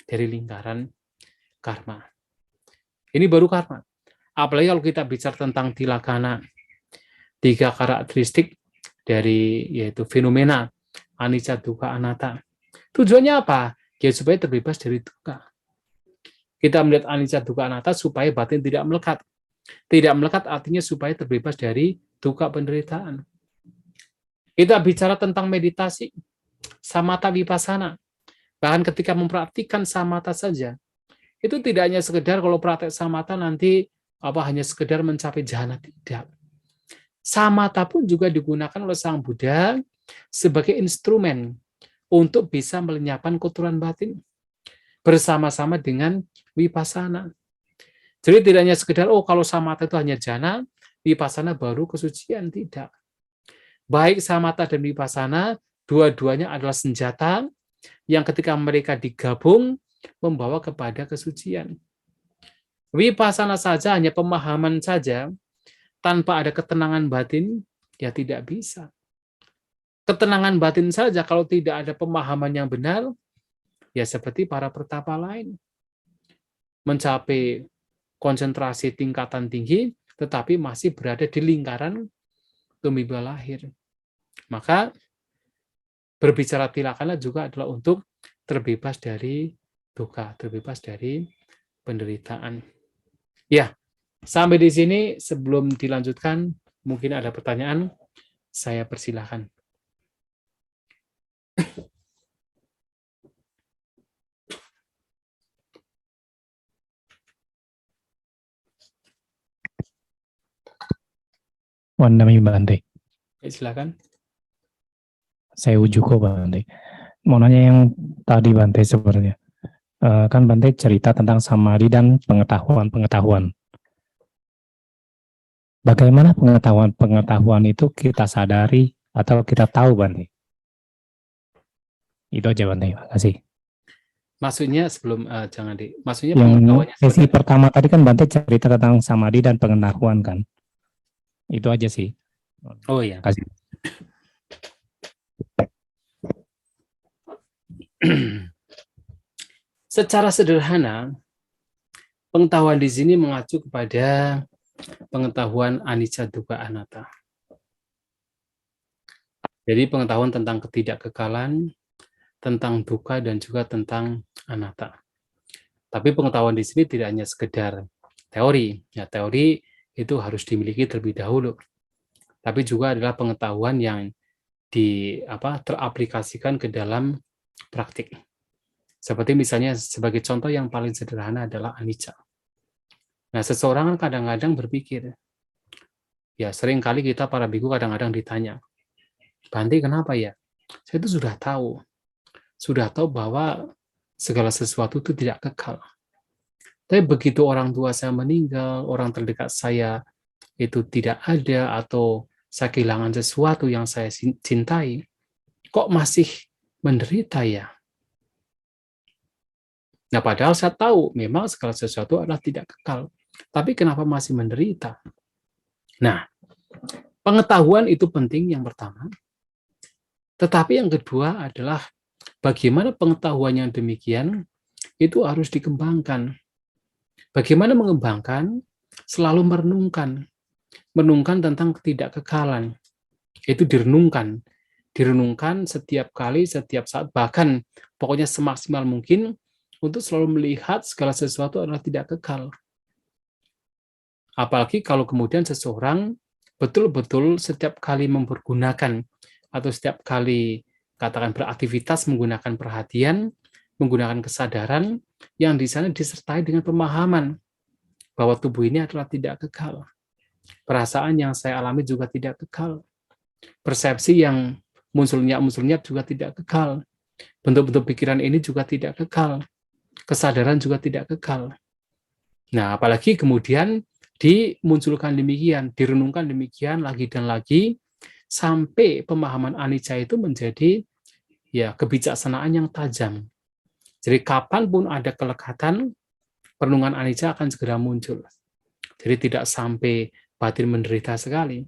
dari lingkaran karma. Ini baru karma. Apalagi kalau kita bicara tentang tilakana, 3 karakteristik dari yaitu fenomena anicca dukkha anatta. Tujuannya apa? Ya supaya terbebas dari duka. Kita melihat anicca dukkha anatta supaya batin tidak melekat. Tidak melekat artinya supaya terbebas dari duka penderitaan. Kita bicara tentang meditasi, samatha vipassana. Bahkan ketika mempraktikkan samatha saja, itu tidak hanya sekedar kalau praktek samatha nanti hanya sekedar mencapai jhana, tidak. Samatha pun juga digunakan oleh Sang Buddha sebagai instrumen untuk bisa melenyapkan kotoran batin bersama-sama dengan vipassana. Jadi tidak hanya sekedar kalau samatha itu hanya jhana, vipassana baru kesucian, tidak. Baik samatha dan vipassana, dua-duanya adalah senjata yang ketika mereka digabung membawa kepada kesucian. Vipassana saja hanya pemahaman saja, tanpa ada ketenangan batin, ya tidak bisa. Ketenangan batin saja kalau tidak ada pemahaman yang benar, ya seperti para pertapa lain. Mencapai konsentrasi tingkatan tinggi, tetapi masih berada di lingkaran tumimba lahir. Maka berbicara tilakana juga adalah untuk terbebas dari duka, terbebas dari penderitaan. Ya, sampai di sini sebelum dilanjutkan, mungkin ada pertanyaan, saya persilahkan. Wandami Bante. Silakan. Saya Ujuko Bante. Mau nanya yang tadi Bante sebenarnya. Kan Bante cerita tentang samadhi dan pengetahuan. Bagaimana pengetahuan itu kita sadari atau kita tahu Bante? Itu aja Bante. Terima kasih. Maksudnya sebelum jangan maksudnya Yang pengetahuannya sesi pertama tadi kan Bante cerita tentang samadhi dan pengetahuan kan. Itu aja sih. Oh ya. Kasih. Secara sederhana, pengetahuan di sini mengacu kepada pengetahuan anicca dukkha anatta. Jadi pengetahuan tentang ketidakkekalan, tentang dukkha dan juga tentang anatta. Tapi pengetahuan di sini tidak hanya sekedar teori. Ya, teori itu harus dimiliki terlebih dahulu. Tapi juga adalah pengetahuan yang teraplikasikan ke dalam praktik. Seperti misalnya sebagai contoh yang paling sederhana adalah anicca. Nah, seseorang kan kadang-kadang berpikir, ya seringkali kita para biku kadang-kadang ditanya, Bante kenapa ya? Saya itu sudah tahu bahwa segala sesuatu itu tidak kekal. Tapi begitu orang tua saya meninggal, orang terdekat saya itu tidak ada, atau saya kehilangan sesuatu yang saya cintai, kok masih menderita ya? Nah, padahal saya tahu memang segala sesuatu adalah tidak kekal. Tapi kenapa masih menderita? Nah, pengetahuan itu penting yang pertama. Tetapi yang kedua adalah bagaimana pengetahuan yang demikian itu harus dikembangkan. Bagaimana mengembangkan? Selalu merenungkan. Merenungkan tentang ketidakkekalan. Itu direnungkan. Direnungkan setiap kali, setiap saat, bahkan pokoknya semaksimal mungkin untuk selalu melihat segala sesuatu adalah tidak kekal. Apalagi kalau kemudian seseorang betul-betul setiap kali mempergunakan atau setiap kali katakan beraktivitas menggunakan perhatian, menggunakan kesadaran yang di sana disertai dengan pemahaman bahwa tubuh ini adalah tidak kekal. Perasaan yang saya alami juga tidak kekal. Persepsi yang munculnya juga tidak kekal. Bentuk-bentuk pikiran ini juga tidak kekal. Kesadaran juga tidak kekal. Nah, apalagi kemudian dimunculkan demikian, direnungkan demikian lagi dan lagi, sampai pemahaman anicca itu menjadi ya kebijaksanaan yang tajam. Jadi kapanpun ada kelekatan, perenungan anicca akan segera muncul. Jadi tidak sampai batin menderita sekali.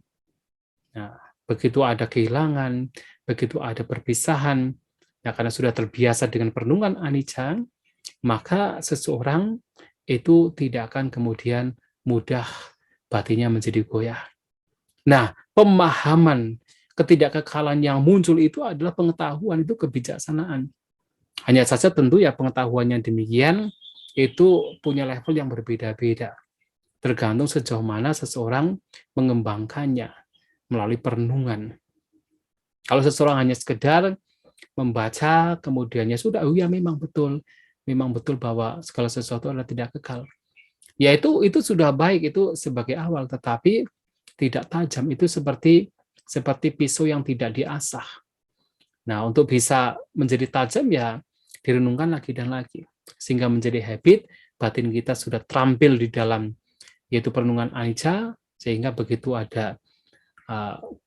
Nah, begitu ada kehilangan, begitu ada perpisahan, nah karena sudah terbiasa dengan perenungan anicca, maka seseorang itu tidak akan kemudian mudah batinnya menjadi goyah. Nah, pemahaman ketidakkekalan yang muncul itu adalah pengetahuan, itu kebijaksanaan. Hanya saja tentu ya pengetahuan yang demikian itu punya level yang berbeda-beda. Tergantung sejauh mana seseorang mengembangkannya melalui perenungan. Kalau seseorang hanya sekedar membaca, kemudiannya sudah, oh ya memang betul bahwa segala sesuatu adalah tidak kekal. Ya itu sudah baik, itu sebagai awal, tetapi tidak tajam, itu seperti pisau yang tidak diasah. Nah, untuk bisa menjadi tajam ya direnungkan lagi dan lagi, sehingga menjadi habit, batin kita sudah terampil di dalam yaitu perenungan anicca, sehingga begitu ada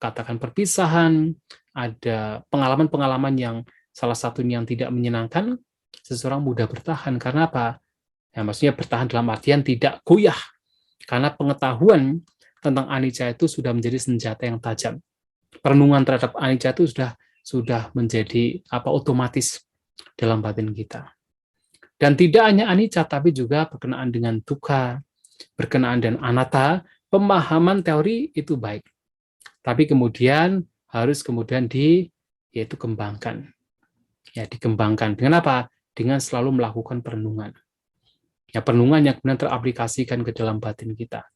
katakan perpisahan, ada pengalaman-pengalaman yang salah satunya yang tidak menyenangkan, seseorang mudah bertahan. Karena apa? Ya, maksudnya bertahan dalam artian tidak goyah. Karena pengetahuan tentang anicca itu sudah menjadi senjata yang tajam. Perenungan terhadap anicca itu sudah menjadi otomatis dalam batin kita. Dan tidak hanya anicca, tapi juga berkenaan dengan dukkha, berkenaan dengan anatta, pemahaman teori itu baik. Tapi kemudian harus yaitu kembangkan. Ya, dikembangkan. Dengan apa? Dengan selalu melakukan perenungan. Ya, perenungan yang kemudian teraplikasikan ke dalam batin kita.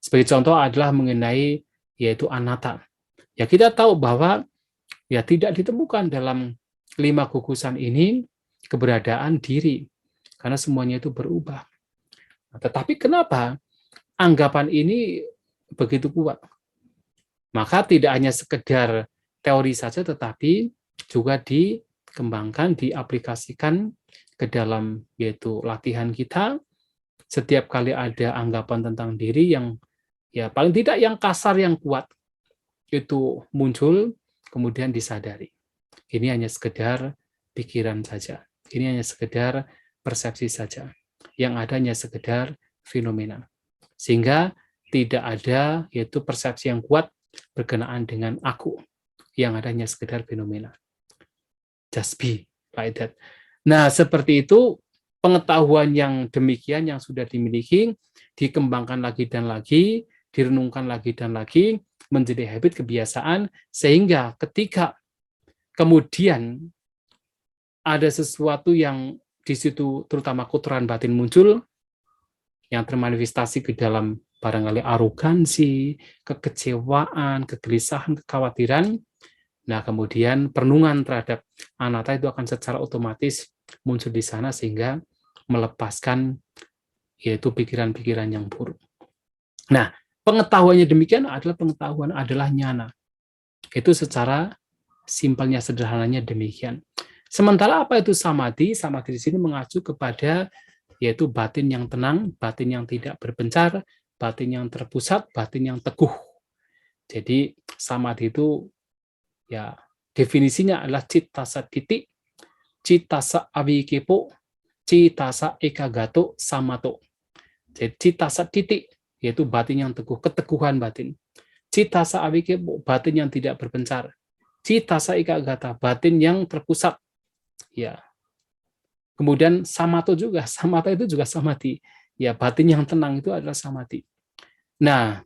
Sebagai contoh adalah mengenai yaitu anatta. Ya, kita tahu bahwa ya tidak ditemukan dalam 5 gugusan ini keberadaan diri, karena semuanya itu berubah. Nah, tetapi kenapa anggapan ini begitu kuat? Maka tidak hanya sekedar teori saja, tetapi juga dikembangkan, diaplikasikan ke dalam yaitu latihan kita. Setiap kali ada anggapan tentang diri yang ya paling tidak yang kasar, yang kuat, itu muncul, kemudian disadari. Ini hanya sekedar pikiran saja. Ini hanya sekedar persepsi saja. Yang ada hanya sekedar fenomena. Sehingga tidak ada yaitu persepsi yang kuat berkenaan dengan aku. Yang ada hanya sekedar fenomena. Just be like that. Nah, seperti itu pengetahuan yang demikian yang sudah dimiliki, dikembangkan lagi dan lagi, direnungkan lagi dan lagi, menjadi habit, kebiasaan, sehingga ketika kemudian ada sesuatu yang di situ terutama kotoran batin muncul, yang termanifestasi ke dalam barangkali arogansi, kekecewaan, kegelisahan, kekhawatiran. Nah, kemudian perenungan terhadap anatta itu akan secara otomatis muncul di sana sehingga melepaskan yaitu pikiran-pikiran yang buruk. Nah, pengetahuannya demikian adalah pengetahuan adalah nyana. Itu secara simpelnya, sederhananya demikian. Sementara apa itu samadhi? Samadhi di sini mengacu kepada yaitu batin yang tenang, batin yang tidak berpencar, batin yang terpusat, batin yang teguh. Jadi samadhi itu ya definisinya adalah cittasa titik, cittasa awikepo, cittasa ekagato samato. Jadi cittasa titik yaitu batin yang teguh, keteguhan batin. Cittasa awikepo, batin yang tidak berpencar. Cittasa ekagata, batin yang terpusat. Ya. Kemudian samato juga, samata itu juga samadhi. Ya, batin yang tenang itu adalah samadhi. Nah,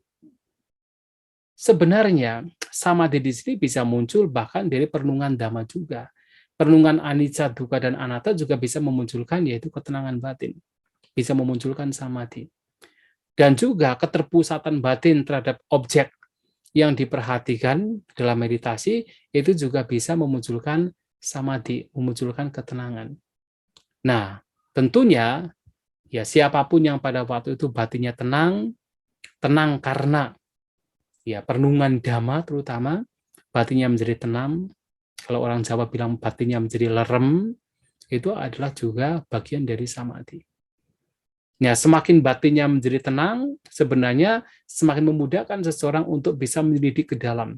sebenarnya samadhi di sini bisa muncul bahkan dari perenungan dhamma juga. Perenungan anicca, dukkha, dan anatta juga bisa memunculkan yaitu ketenangan batin. Bisa memunculkan samadhi. Dan juga keterpusatan batin terhadap objek yang diperhatikan dalam meditasi itu juga bisa memunculkan samadhi, memunculkan ketenangan. Nah, tentunya ya siapapun yang pada waktu itu batinnya tenang, tenang karena ya perenungan dhamma terutama, batinnya menjadi tenang. Kalau orang Jawa bilang batinnya menjadi lerem, itu adalah juga bagian dari samadhi. Ya, semakin batinnya menjadi tenang, sebenarnya semakin memudahkan seseorang untuk bisa menyelidik ke dalam.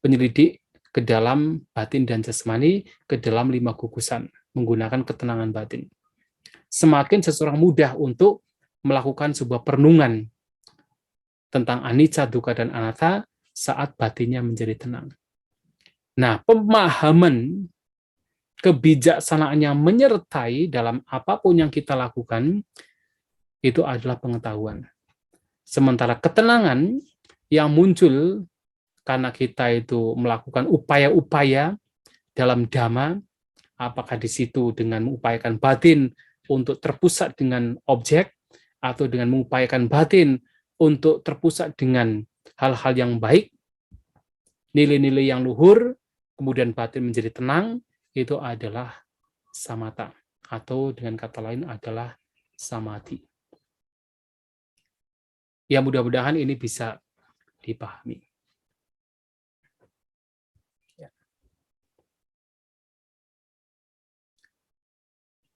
Penyelidik ke dalam batin dan jasmani, ke dalam 5 gugusan, menggunakan ketenangan batin. Semakin seseorang mudah untuk melakukan sebuah perenungan tentang anicca, dukkha, dan anatta saat batinnya menjadi tenang. Nah, pemahaman kebijaksanaan yang menyertai dalam apapun yang kita lakukan itu adalah pengetahuan. Sementara ketenangan yang muncul karena kita itu melakukan upaya-upaya dalam dhamma, apakah di situ dengan mengupayakan batin untuk terpusat dengan objek, atau dengan mengupayakan batin untuk terpusat dengan hal-hal yang baik, nilai-nilai yang luhur, kemudian batin menjadi tenang, itu adalah samatha, atau dengan kata lain adalah samadhi. Ya, mudah-mudahan ini bisa dipahami. Ya.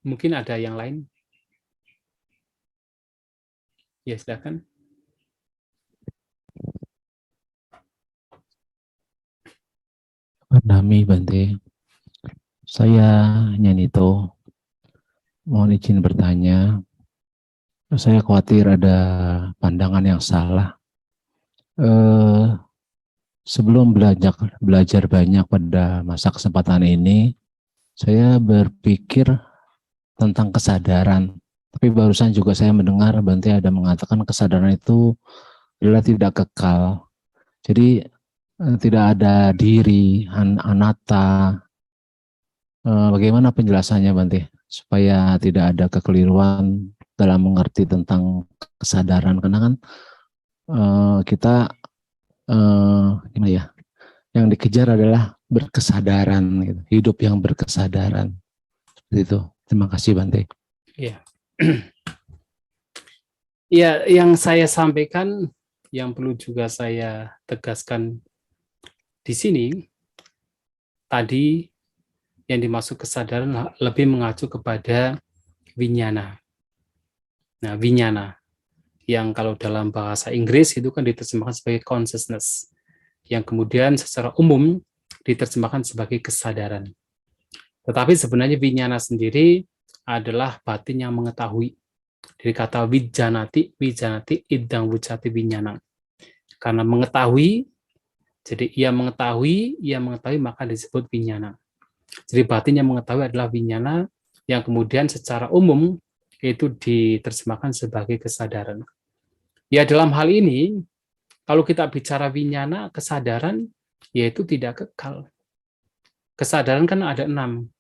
Mungkin ada yang lain? Ya, silakan. Nami Bante, saya Nyanito, mohon izin bertanya. Saya khawatir ada pandangan yang salah. Sebelum belajar banyak pada masa kesempatan ini, saya berpikir tentang kesadaran. Tapi barusan juga saya mendengar Bante ada mengatakan kesadaran itu adalah tidak kekal. Jadi tidak ada diri, anatta, Bagaimana penjelasannya Bante supaya tidak ada kekeliruan dalam mengerti tentang kesadaran, karena kan kita gimana ya, yang dikejar adalah berkesadaran gitu. Hidup yang berkesadaran seperti itu. Terima kasih Bante. Ya. Ya, yang saya sampaikan, yang perlu juga saya tegaskan di sini, tadi yang dimaksud kesadaran lebih mengacu kepada winyana. Nah, winyana yang kalau dalam bahasa Inggris itu kan diterjemahkan sebagai consciousness, yang kemudian secara umum diterjemahkan sebagai kesadaran. Tetapi sebenarnya winyana sendiri adalah batin yang mengetahui. Dari kata wijanati, wijanati idang wucati winyana. Karena mengetahui, jadi ia mengetahui maka disebut winyana. Jadi batin yang mengetahui adalah winyana, yang kemudian secara umum itu diterjemahkan sebagai kesadaran. Ya, dalam hal ini, kalau kita bicara winyana, kesadaran, yaitu tidak kekal. Kesadaran kan ada 6.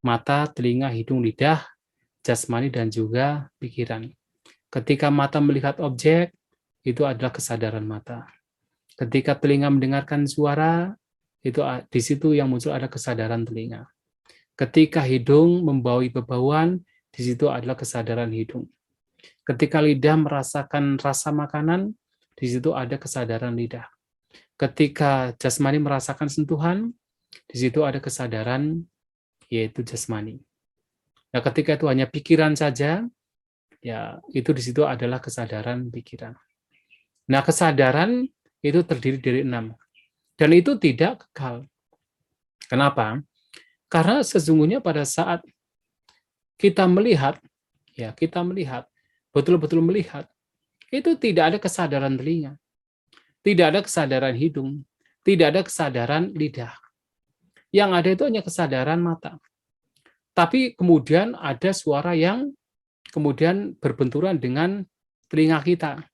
Mata, telinga, hidung, lidah, jasmani, dan juga pikiran. Ketika mata melihat objek, itu adalah kesadaran mata. Ketika telinga mendengarkan suara, itu di situ yang muncul ada kesadaran telinga. Ketika hidung membawahi bebauan, di situ adalah kesadaran hidung. Ketika lidah merasakan rasa makanan, di situ ada kesadaran lidah. Ketika jasmani merasakan sentuhan, di situ ada kesadaran, yaitu jasmani. Nah, ketika itu hanya pikiran saja, ya itu di situ adalah kesadaran pikiran. Nah, kesadaran itu terdiri dari 6. Dan itu tidak kekal. Kenapa? Karena sesungguhnya pada saat kita melihat, betul-betul melihat, itu tidak ada kesadaran telinga, tidak ada kesadaran hidung, tidak ada kesadaran lidah. Yang ada itu hanya kesadaran mata. Tapi kemudian ada suara yang kemudian berbenturan dengan telinga kita.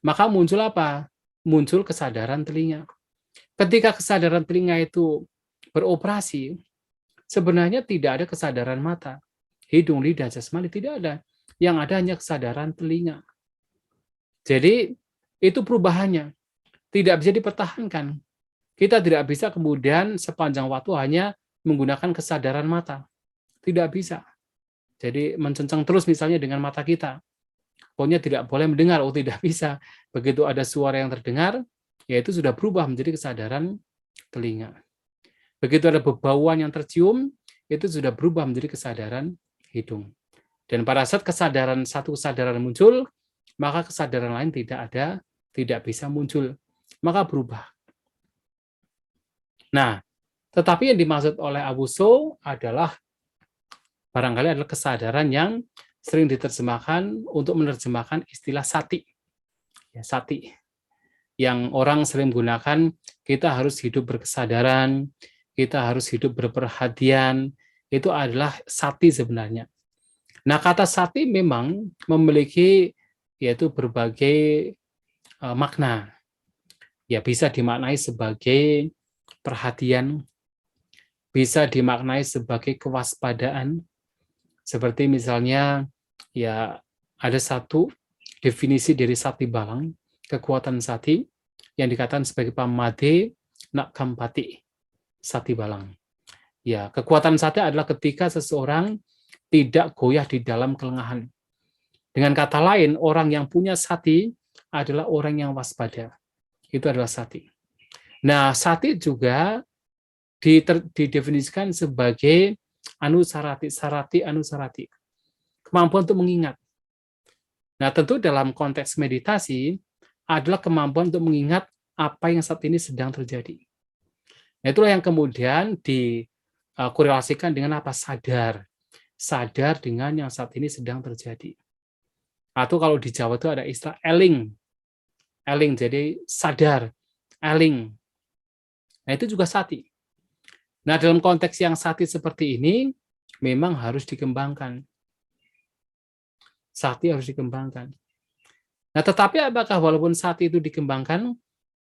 Maka muncul apa? Muncul kesadaran telinga. Ketika kesadaran telinga itu beroperasi, sebenarnya tidak ada kesadaran mata, hidung, lidah, jasmani, tidak ada. Yang ada hanya kesadaran telinga. Jadi, itu perubahannya. Tidak bisa dipertahankan. Kita tidak bisa kemudian sepanjang waktu hanya menggunakan kesadaran mata. Tidak bisa. Jadi, mencencang terus misalnya dengan mata kita. Pokoknya tidak boleh mendengar, tidak bisa. Begitu ada suara yang terdengar, yaitu sudah berubah menjadi kesadaran telinga. Begitu ada bebauan yang tercium, itu sudah berubah menjadi kesadaran hidung. Dan pada saat satu kesadaran muncul, maka kesadaran lain tidak bisa muncul. Maka berubah. Nah, tetapi yang dimaksud oleh Abuso adalah barangkali adalah kesadaran yang sering diterjemahkan untuk menerjemahkan istilah sati. Ya, sati. Yang orang sering gunakan, kita harus hidup berkesadaran, kita harus hidup berperhatian, itu adalah sati sebenarnya. Nah, kata sati memang memiliki yaitu berbagai makna. Ya, bisa dimaknai sebagai perhatian, bisa dimaknai sebagai kewaspadaan, seperti misalnya ya ada satu definisi dari sati balang, kekuatan sati yang dikatakan sebagai pamade nak kampati sati balang. Ya, kekuatan sati adalah ketika seseorang tidak goyah di dalam kelengahan. Dengan kata lain, orang yang punya sati adalah orang yang waspada. Itu adalah sati. Nah, sati juga didefinisikan sebagai anusarati, anusarati. Kemampuan untuk mengingat. Nah, tentu dalam konteks meditasi adalah kemampuan untuk mengingat apa yang saat ini sedang terjadi. Nah, itulah yang kemudian dikorelasikan dengan apa? Sadar. Sadar dengan yang saat ini sedang terjadi. Atau kalau di Jawa itu ada istilah eling. Eling, jadi sadar. Eling. Nah, itu juga sati. Nah, dalam konteks yang sati seperti ini, memang harus dikembangkan. Sati harus dikembangkan. Nah, tetapi apakah walaupun sati itu dikembangkan,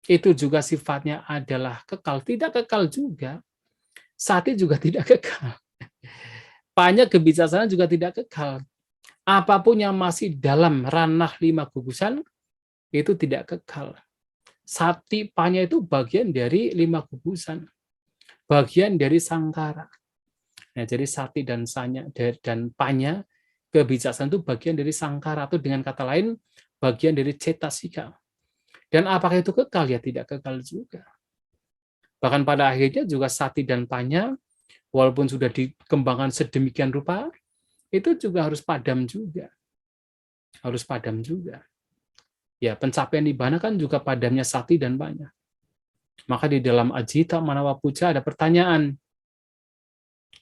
itu juga sifatnya adalah kekal? Tidak kekal juga. Sati juga tidak kekal. Panya kebijaksanaan juga tidak kekal. Apapun yang masih dalam ranah 5 gugusan itu tidak kekal. Sati, panya itu bagian dari 5 gugusan. Bagian dari sangkara. Nah, jadi sati dan sanya dan panya, kebijaksanaan itu bagian dari sangkara, atau dengan kata lain bagian dari cetasika. Dan apakah itu kekal? Ya tidak kekal juga. Bahkan pada akhirnya juga sati dan panya, walaupun sudah dikembangkan sedemikian rupa, itu juga harus padam juga. Harus padam juga. Ya, pencapaian nibbana kan juga padamnya sati dan panya. Maka di dalam Ajita Manawa Puja ada pertanyaan,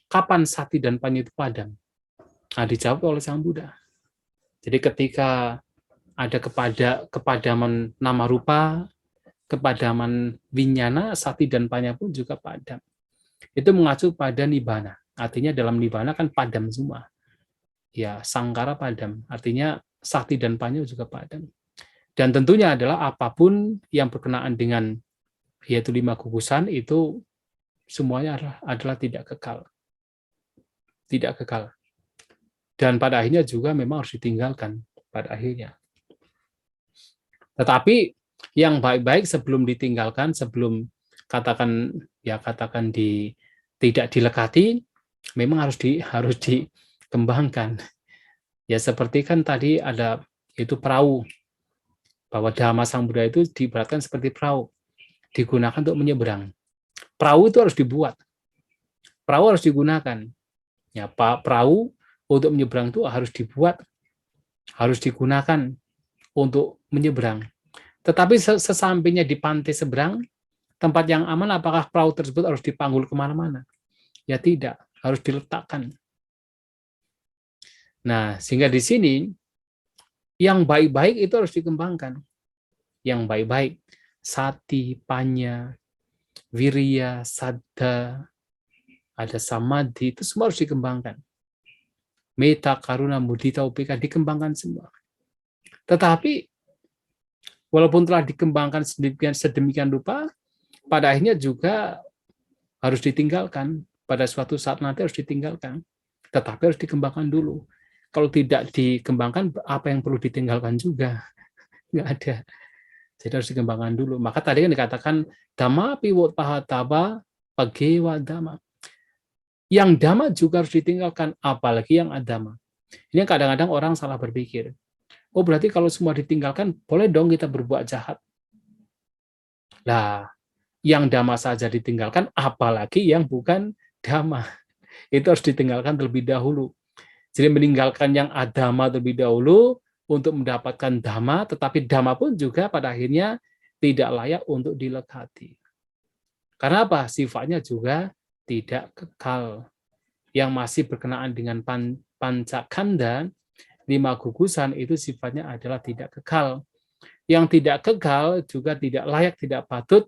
kapan sati dan panya itu padam? Nah, dijawab oleh Sang Buddha. Jadi ketika ada kepadaman nama rupa, kepadaman winyana, sati dan panya pun juga padam. Itu mengacu pada nibbana. Artinya dalam nibbana kan padam semua. Ya, sangkara padam. Artinya sati dan panya juga padam. Dan tentunya adalah apapun yang berkenaan dengan yaitu 5 gugusan itu semuanya adalah tidak kekal. Tidak kekal. Dan pada akhirnya juga memang harus ditinggalkan pada akhirnya. Tetapi yang baik-baik sebelum ditinggalkan, sebelum katakan tidak dilekati, memang harus dikembangkan. Ya seperti kan tadi ada itu perahu, bahwa Dhamma Sang Buddha itu diibaratkan seperti perahu, digunakan untuk menyeberang. Perahu itu harus dibuat, perahu harus digunakan. Ya, perahu untuk menyeberang itu harus dibuat, harus digunakan untuk menyeberang. Tetapi sesampainya di pantai seberang, tempat yang aman, apakah perahu tersebut harus dipanggul kemana-mana? Ya tidak, harus diletakkan. Nah, sehingga di sini, yang baik-baik itu harus dikembangkan. Yang baik-baik, sati, panya, wirya, saddha, ada samadhi, itu semua harus dikembangkan. Metta, karuna, mudita, upeka, dikembangkan semua. Tetapi, walaupun telah dikembangkan sedemikian rupa, pada akhirnya juga harus ditinggalkan. Pada suatu saat nanti harus ditinggalkan. Tetapi harus dikembangkan dulu. Kalau tidak dikembangkan, apa yang perlu ditinggalkan juga? Nggak ada. Jadi harus dikembangkan dulu. Maka tadi kan dikatakan, dhamma piwot pahataba pagewa dhamma. Yang dhamma juga harus ditinggalkan, apalagi yang adhamma. Ini kadang-kadang orang salah berpikir. Oh berarti kalau semua ditinggalkan, boleh dong kita berbuat jahat. Nah, yang dhamma saja ditinggalkan, apalagi yang bukan dhamma. Itu harus ditinggalkan terlebih dahulu. Jadi meninggalkan yang adhamma terlebih dahulu untuk mendapatkan dhamma, tetapi dhamma pun juga pada akhirnya tidak layak untuk dilekati. Karena apa? Sifatnya juga tidak kekal. Yang masih berkenaan dengan pancakanda, 5 gugusan itu sifatnya adalah tidak kekal. Yang tidak kekal juga tidak layak, tidak patut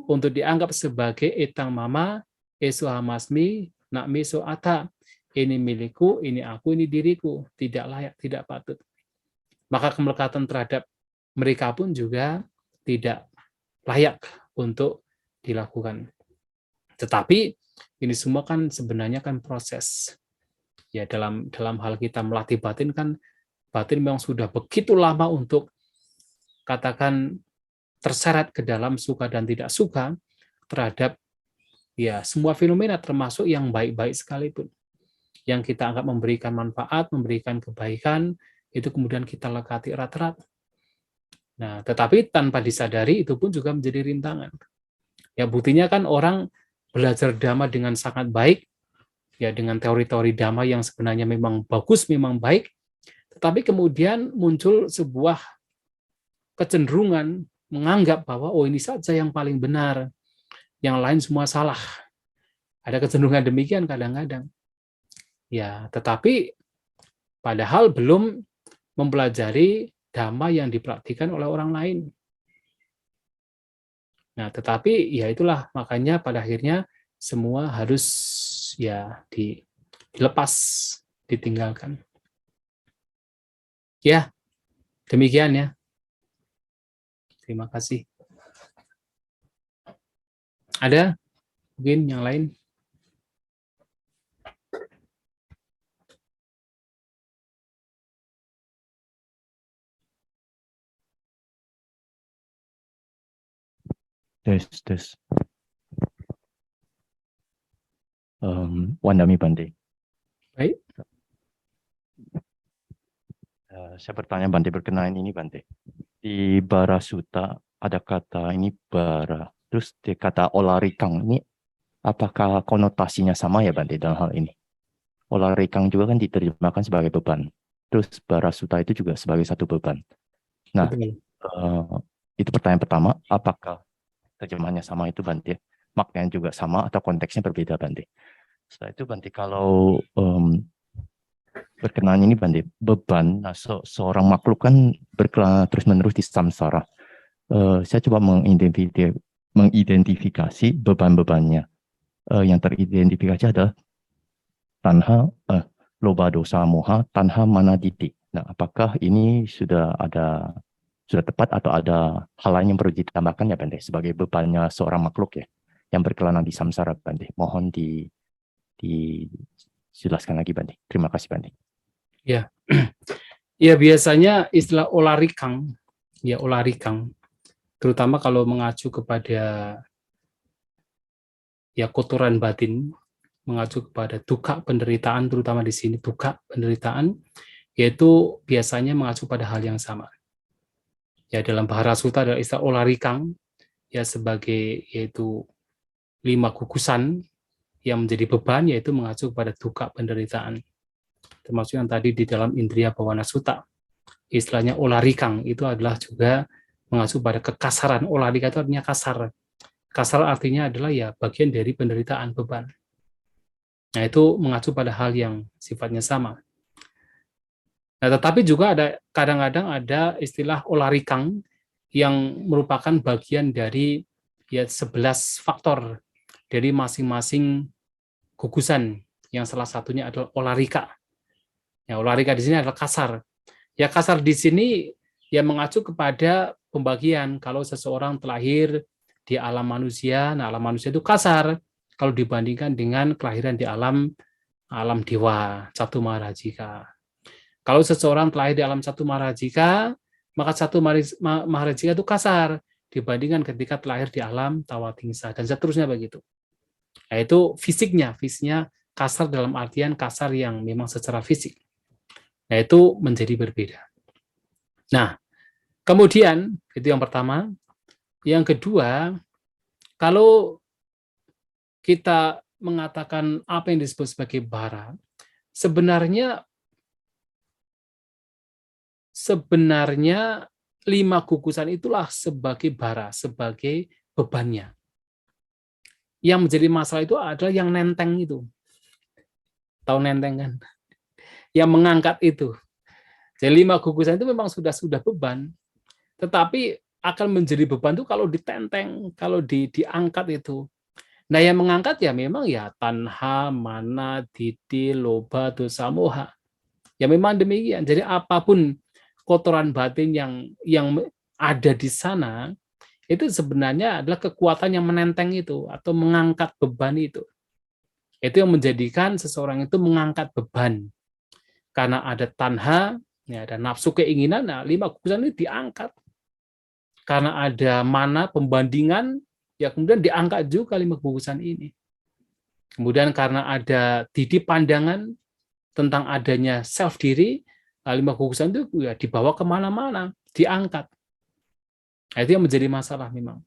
untuk dianggap sebagai etang mama, eso hamasmi, nakmi so ata. Ini milikku, ini aku, ini diriku. Tidak layak, tidak patut. Maka kemelekatan terhadap mereka pun juga tidak layak untuk dilakukan. Tetapi ini semua kan sebenarnya kan proses. Ya dalam hal kita melatih batin kan, batin memang sudah begitu lama untuk katakan terseret ke dalam suka dan tidak suka terhadap ya semua fenomena, termasuk yang baik-baik sekalipun. Yang kita anggap memberikan manfaat, memberikan kebaikan, itu kemudian kita lekati erat-erat. Nah, tetapi tanpa disadari itu pun juga menjadi rintangan. Ya buktinya kan orang belajar Dhamma dengan sangat baik, ya dengan teori-teori Dhamma yang sebenarnya memang bagus, memang baik, tetapi kemudian muncul sebuah kecenderungan menganggap bahwa oh ini saja yang paling benar, yang lain semua salah. Ada kecenderungan demikian kadang-kadang. Ya, tetapi padahal belum mempelajari dhamma yang dipraktikkan oleh orang lain. Nah, tetapi ya itulah makanya pada akhirnya semua harus ya dilepas, ditinggalkan. Ya, demikian ya. Terima kasih. Ada mungkin yang lain? tes. Wandami Bante. Baik. Saya bertanya Bante berkenaan ini Bante. Di bara sutta ada kata ini bara. Terus di kata olarikang ini apakah konotasinya sama ya Bante dalam hal ini? Olarikang juga kan diterjemahkan sebagai beban. Terus bara sutta itu juga sebagai satu beban. Nah, Betul. itu pertanyaan pertama, apakah terjemahannya sama itu Bante? Maknanya juga sama atau konteksnya berbeda Bante? Setelah itu Bante, kalau berkenaan ini Bante, beban, nah, seorang makhluk kan berkelana terus-menerus di samsara. Saya coba mengidentifikasi beban-bebannya. Yang teridentifikasi adalah tanha, loba dosa moha, tanha mana didik. Nah, apakah ini sudah tepat atau ada hal lain yang perlu ditambahkan ya Bante sebagai bebannya seorang makhluk ya yang berkelana di samsara Bante? Mohon dijelaskan lagi Bante. Terima kasih Bante. Ya. Ya, biasanya istilah olarikang, ya olarikang, terutama kalau mengacu kepada ya kotoran batin, mengacu kepada duka penderitaan, terutama di sini duka penderitaan, yaitu biasanya mengacu pada hal yang sama. Ya, dalam Bahara Sutta ada istilah olarikang, ya sebagai yaitu 5 gugusan yang menjadi beban, yaitu mengacu kepada duka penderitaan. Termasuk yang tadi di dalam Indriya Bhawana Sutta. Istilahnya olarikang itu adalah juga mengacu pada kekasaran. Olarika itu artinya kasar. Kasar artinya adalah ya bagian dari penderitaan, beban. Nah, itu mengacu pada hal yang sifatnya sama. Nah, tetapi juga kadang-kadang ada istilah olarikang yang merupakan bagian dari ya 11 faktor dari masing-masing gugusan, yang salah satunya adalah olarika. Ya, olarika di sini adalah kasar. Ya, kasar di sini ya mengacu kepada pembagian. Kalau seseorang terlahir di alam manusia, nah alam manusia itu kasar kalau dibandingkan dengan kelahiran di alam dewa, Catu Maharajika. Kalau seseorang terlahir di alam Catu Maharajika, maka Catu Maharajika itu kasar dibandingkan ketika terlahir di alam Tawatingsa, dan seterusnya begitu. Nah, itu fisiknya kasar dalam artian kasar yang memang secara fisik. Nah, itu menjadi berbeda. Nah, kemudian, itu yang pertama. Yang kedua, kalau kita mengatakan apa yang disebut sebagai bara, sebenarnya 5 gugusan itulah sebagai bara, sebagai bebannya. Yang menjadi masalah itu adalah yang nenteng itu. Tahu nenteng kan? Yang mengangkat itu. Jadi 5 gugusan itu memang sudah beban, tetapi akan menjadi beban itu kalau ditenteng, kalau diangkat itu. Nah, yang mengangkat ya memang ya tanha, mana, didi, loba, dosa, moha. Ya memang demikian. Jadi apapun kotoran batin yang ada di sana, itu sebenarnya adalah kekuatan yang menenteng itu atau mengangkat beban itu. Itu yang menjadikan seseorang itu mengangkat beban. Karena ada tanha, ya ada nafsu keinginan, nah 5 gugusan ini diangkat. Karena ada mana pembandingan, ya kemudian diangkat juga 5 gugusan ini. Kemudian karena ada didi pandangan tentang adanya self diri, 5 gugusan itu ya dibawa kemana-mana, diangkat. Nah, itu yang menjadi masalah memang.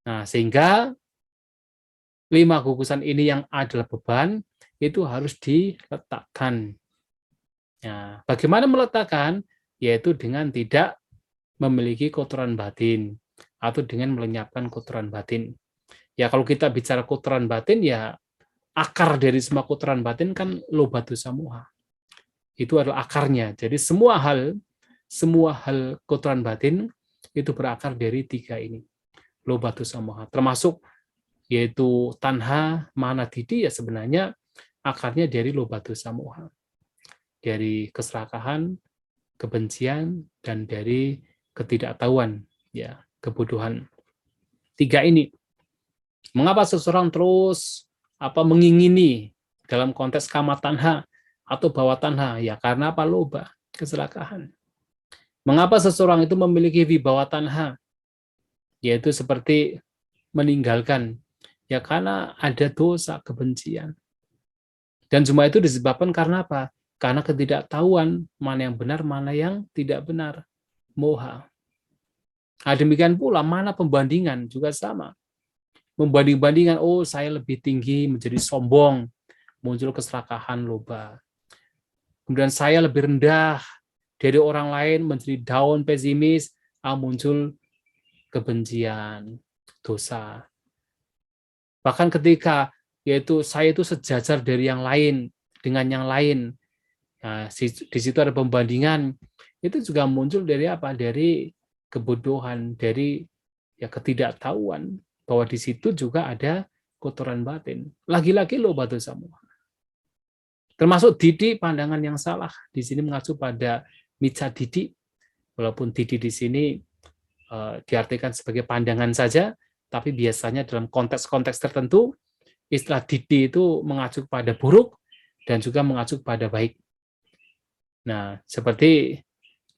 Nah, sehingga 5 gugusan ini yang adalah beban, itu harus diletakkan. Nah, bagaimana meletakkan? Yaitu dengan tidak memiliki kotoran batin, atau dengan melenyapkan kotoran batin. Ya, kalau kita bicara kotoran batin, ya akar dari semua kotoran batin kan loba dosa moha. Itu adalah akarnya. Jadi semua hal kotoran batin itu berakar dari 3 ini. Loba dosa moha. Termasuk yaitu tanha, mana, didi, ya sebenarnya akarnya dari loba dosa moha. Dari keserakahan, kebencian, dan dari ketidaktahuan, ya, kebodohan. 3 ini. Mengapa seseorang terus mengingini dalam konteks kama tanha atau bawa tanha? Ya karena apa? Loba, keserakahan. Mengapa seseorang itu memiliki wibawa tanha? Yaitu seperti meninggalkan? Ya karena ada dosa, kebencian. Dan semua itu disebabkan karena apa? Karena ketidaktahuan mana yang benar, mana yang tidak benar. Moha. Nah, demikian pula mana pembandingan juga sama. Membanding-bandingkan, oh saya lebih tinggi, menjadi sombong, muncul keserakahan, loba. Kemudian saya lebih rendah dari orang lain, menjadi down, pesimis, muncul kebencian, dosa. Bahkan ketika yaitu saya itu sejajar dari yang lain dengan yang lain, nah, di situ ada pembandingan, itu juga muncul dari apa? Dari kebodohan, dari ya ketidaktahuan bahwa di situ juga ada kotoran batin. Lagi-lagi loba dosa moha. Termasuk didik pandangan yang salah. Di sini mengacu pada mica didik, walaupun didik di sini diartikan sebagai pandangan saja, tapi biasanya dalam konteks-konteks tertentu, istilah didik itu mengacu pada buruk dan juga mengacu pada baik. Nah, seperti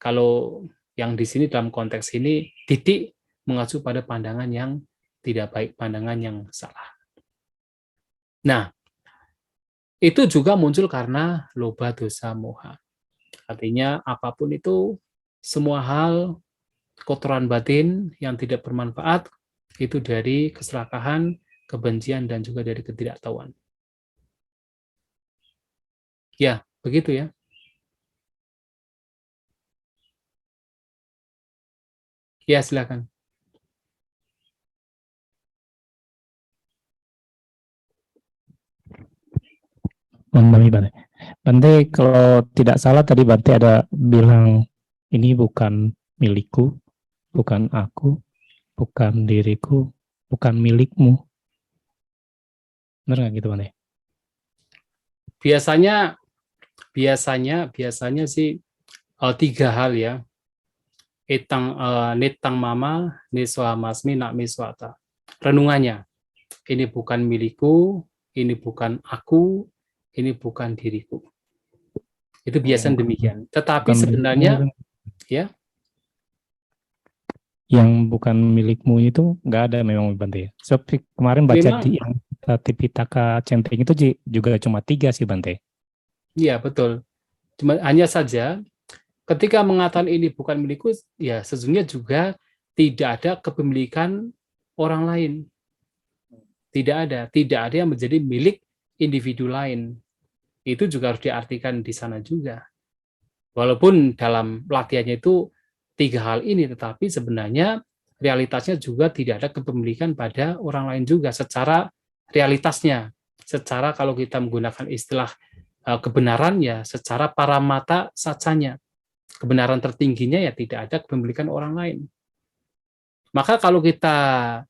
kalau yang di sini dalam konteks ini, didik mengacu pada pandangan yang tidak baik, pandangan yang salah. Nah, itu juga muncul karena loba dosa moha. Artinya apapun itu, semua hal kotoran batin yang tidak bermanfaat itu dari keserakahan, kebencian, dan juga dari ketidaktahuan. Ya, begitu ya. Ya, silakan. Memahami Bante. Bante, kalau tidak salah tadi Bante ada bilang ini bukan milikku, bukan aku, bukan diriku, bukan milikmu. Benar nggak gitu Bante? Biasanya sih tiga hal ya. Nitang mama, niswa masmi, nak miswata. Renungannya, ini bukan milikku, ini bukan aku, ini bukan diriku. Itu biasanya demikian. Tetapi Bukan sebenarnya, milikmu, ya, yang bukan milikmu itu nggak ada memang Bante. So, kemarin baca memang, di yang Tipitaka Centing itu juga cuma 3 sih Bante. ya betul. Cuma hanya saja, ketika mengatakan ini bukan milikku, ya sesungguhnya juga tidak ada kepemilikan orang lain. Tidak ada yang menjadi milik individu lain. Itu juga harus diartikan di sana juga. Walaupun dalam latihannya itu 3 hal ini, tetapi sebenarnya realitasnya juga tidak ada kepemilikan pada orang lain juga secara realitasnya. Secara kalau kita menggunakan istilah kebenaran ya secara paramata sacanya. Kebenaran tertingginya ya tidak ada kepemilikan orang lain. Maka kalau kita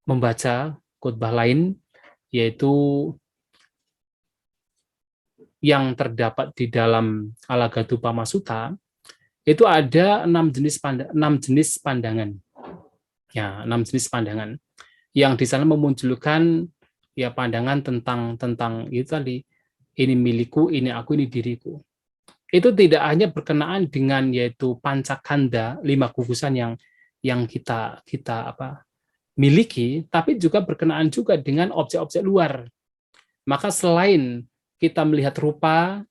membaca khotbah lain, yaitu yang terdapat di dalam Alagadupama Sutta, itu ada 6 jenis pandangan. Ya, 6 jenis pandangan yang di sana memunculkan ya pandangan tentang itu tadi, ini milikku, ini aku, ini diriku. Itu tidak hanya berkenaan dengan yaitu pancakanda, 5 gugusan yang kita miliki, tapi juga berkenaan juga dengan objek-objek luar. Maka selain kita melihat rupa,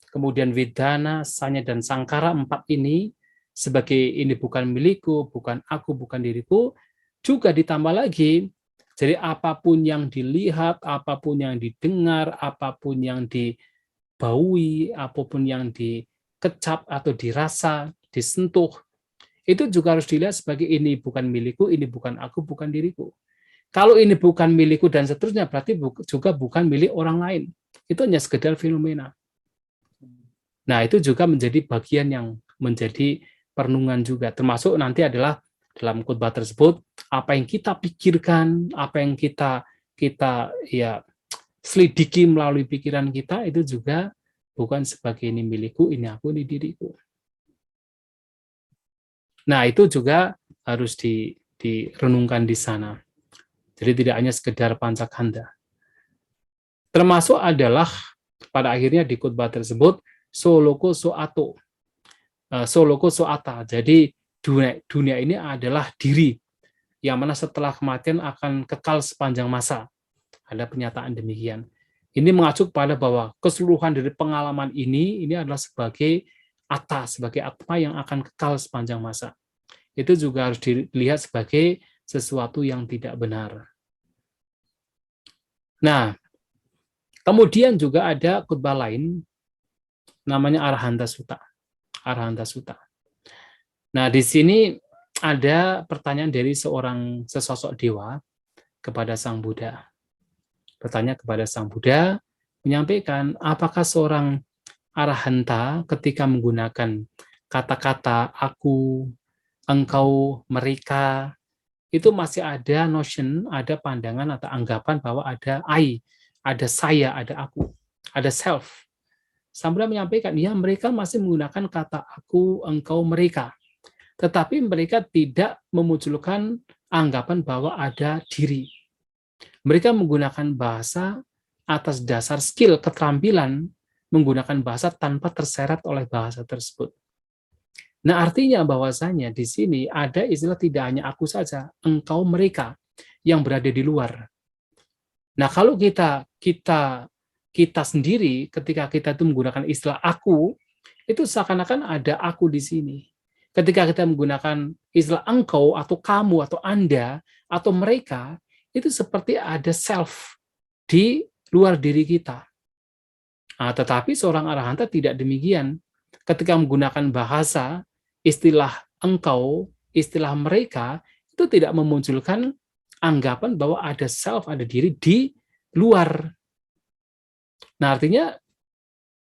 kemudian vedana, sanya, dan sangkara 4 ini sebagai ini bukan milikku, bukan aku, bukan diriku, juga ditambah lagi, jadi apapun yang dilihat, apapun yang didengar, apapun yang dibaui, apapun yang dikecap atau dirasa, disentuh, itu juga harus dilihat sebagai ini bukan milikku, ini bukan aku, bukan diriku. Kalau ini bukan milikku dan seterusnya, berarti juga bukan milik orang lain. Itu hanya sekedar fenomena. Nah, itu juga menjadi bagian yang menjadi perenungan juga. Termasuk nanti adalah dalam khotbah tersebut, apa yang kita pikirkan, apa yang kita ya selidiki melalui pikiran kita, itu juga bukan sebagai ini milikku, ini aku, ini diriku. Nah, itu juga harus direnungkan di sana. Jadi tidak hanya sekedar pancakanda. Termasuk adalah pada akhirnya di khotbah tersebut soloko soato, soloko soata. Jadi dunia ini adalah diri. yang mana setelah kematian akan kekal sepanjang masa. Ada pernyataan demikian. Ini mengacu pada bahwa keseluruhan dari pengalaman ini adalah sebagai atta, sebagai atma yang akan kekal sepanjang masa. Itu juga harus dilihat sebagai sesuatu yang tidak benar. Nah, kemudian juga ada khutbah lain, namanya Arahanta Sutta. Arahanta Sutta. Nah, di sini ada pertanyaan dari sesosok dewa kepada Sang Buddha. Bertanya kepada Sang Buddha, menyampaikan apakah seorang arahanta ketika menggunakan kata-kata aku, engkau, mereka, itu masih ada notion, ada pandangan atau anggapan bahwa ada I, ada saya, ada aku, ada self. Sang Buddha menyampaikan, ya mereka masih menggunakan kata aku, engkau, mereka. Tetapi mereka tidak memunculkan anggapan bahwa ada diri. Mereka menggunakan bahasa atas dasar skill, keterampilan, menggunakan bahasa tanpa terseret oleh bahasa tersebut. Nah, artinya bahwasanya di sini ada istilah tidak hanya aku saja, engkau, mereka yang berada di luar. Nah, kalau kita sendiri ketika kita itu menggunakan istilah aku, itu seakan-akan ada aku di sini. Ketika kita menggunakan istilah engkau atau kamu atau Anda atau mereka, itu seperti ada self di luar diri kita. Nah, tetapi seorang arahanta tidak demikian. Ketika menggunakan bahasa, istilah engkau, istilah mereka, itu tidak memunculkan anggapan bahwa ada self, ada diri di luar. Nah, artinya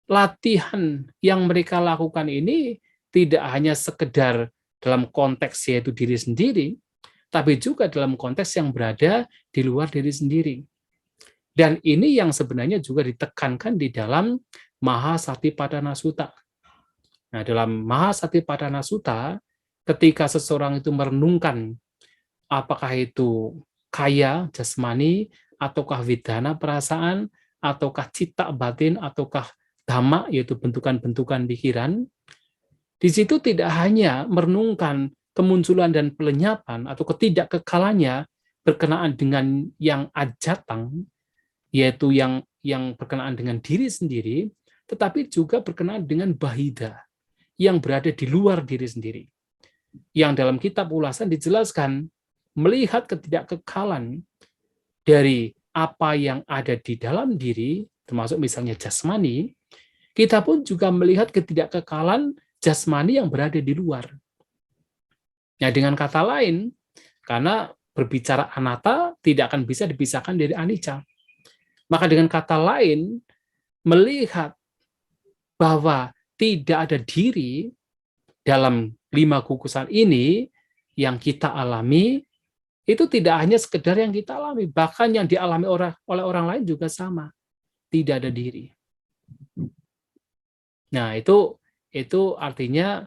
latihan yang mereka lakukan ini tidak hanya sekedar dalam konteks yaitu diri sendiri, tapi juga dalam konteks yang berada di luar diri sendiri. Dan ini yang sebenarnya juga ditekankan di dalam Mahasatipadana Sutta. Nah, dalam Mahasatipadana Sutta, ketika seseorang itu merenungkan apakah itu kaya, jasmani, ataukah widana, perasaan, ataukah cita, batin, ataukah dhamma, yaitu bentukan-bentukan pikiran, di situ tidak hanya merenungkan kemunculan dan pelenyapan atau ketidakkekalannya berkenaan dengan yang ajatang, yaitu yang berkenaan dengan diri sendiri, tetapi juga berkenaan dengan bahida, yang berada di luar diri sendiri. Yang dalam kitab ulasan dijelaskan, melihat ketidakkekalan dari apa yang ada di dalam diri, termasuk misalnya jasmani, kita pun juga melihat ketidakkekalan jasmani yang berada di luar. Nah, dengan kata lain, karena berbicara anatta tidak akan bisa dipisahkan dari anicca. Maka dengan kata lain, melihat bahwa tidak ada diri dalam 5 kukusan ini yang kita alami, itu tidak hanya sekedar yang kita alami, bahkan yang dialami oleh orang lain juga sama. Tidak ada diri. Nah, itu artinya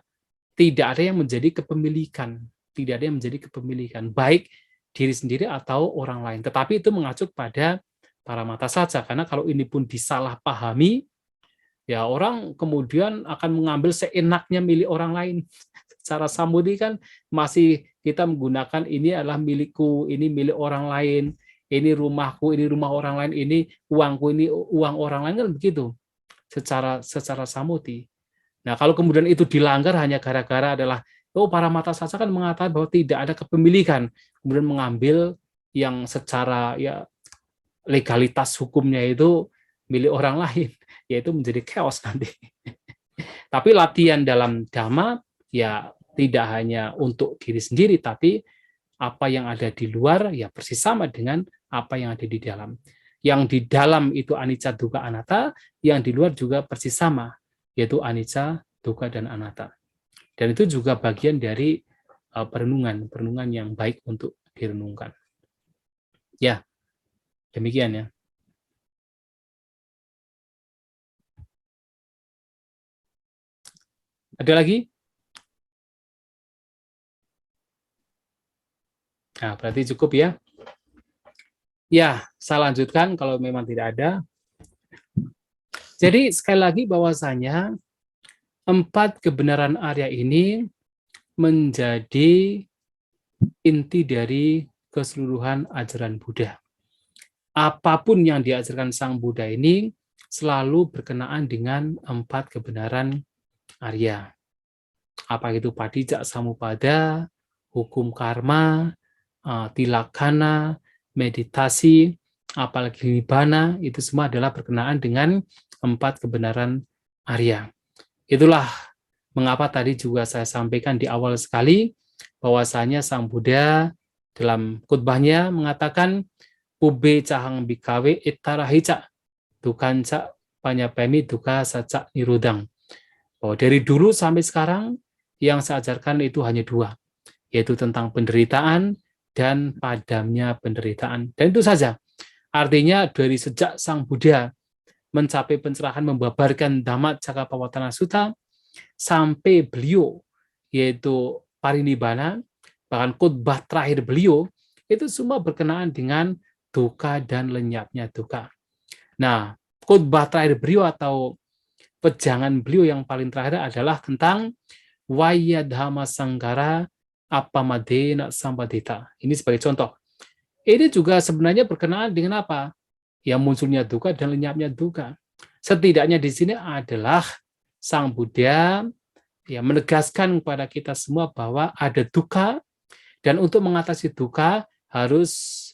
tidak ada yang menjadi kepemilikan. Tidak ada yang menjadi kepemilikan, baik diri sendiri atau orang lain. Tetapi itu mengacu pada paramata saja, karena kalau ini pun disalahpahami, ya orang kemudian akan mengambil seenaknya milik orang lain. Secara samudi kan masih kita menggunakan ini adalah milikku, ini milik orang lain, ini rumahku, ini rumah orang lain, ini uangku, ini uang orang lain, kan begitu. Secara samudi. Nah, kalau kemudian itu dilanggar hanya gara-gara adalah paramata saja kan mengatakan bahwa tidak ada kepemilikan, kemudian mengambil yang secara ya legalitas hukumnya itu milik orang lain, yaitu menjadi chaos nanti. Tapi latihan dalam dhamma ya tidak hanya untuk diri sendiri, tapi apa yang ada di luar ya persis sama dengan apa yang ada di dalam. Yang di dalam itu anicca, dukkha, anatta, yang di luar juga persis sama, yaitu anicca, dukkha, dan anatta. Dan itu juga bagian dari perenungan yang baik untuk direnungkan. Ya, demikian ya. Ada lagi? Nah, berarti cukup ya. Ya, saya lanjutkan kalau memang tidak ada. Jadi sekali lagi bahwasanya 4 kebenaran Arya ini menjadi inti dari keseluruhan ajaran Buddha. Apapun yang diajarkan Sang Buddha ini selalu berkenaan dengan 4 kebenaran Arya. Apa itu Padijak Samuppada, hukum karma, tilakkhana, meditasi, apalagi nibbana, itu semua adalah berkenaan dengan 4 kebenaran Arya. Itulah mengapa tadi juga saya sampaikan di awal sekali, bahwasanya Sang Buddha dalam khutbahnya mengatakan, Ube cahang bikawe itarahica, dukanca panyapemi duka saca nirudang. Bahwa dari dulu sampai sekarang, yang saya ajarkan itu hanya 2, yaitu tentang penderitaan dan padamnya penderitaan. Dan itu saja. Artinya dari sejak Sang Buddha mencapai pencerahan membabarkan Dhamma Cakkappavattana Sutta, sampai beliau, yaitu parinibbana, bahkan khutbah terakhir beliau, itu semua berkenaan dengan duka dan lenyapnya duka. Nah, khutbah terakhir beliau atau pejangan beliau yang paling terakhir adalah tentang Wayadhama Sanggara Appamadena Sampadita. Ini sebagai contoh. Ini juga sebenarnya berkenaan dengan apa? Yang munculnya duka dan lenyapnya duka. Setidaknya di sini adalah Sang Buddha ya menegaskan kepada kita semua bahwa ada duka, dan untuk mengatasi duka harus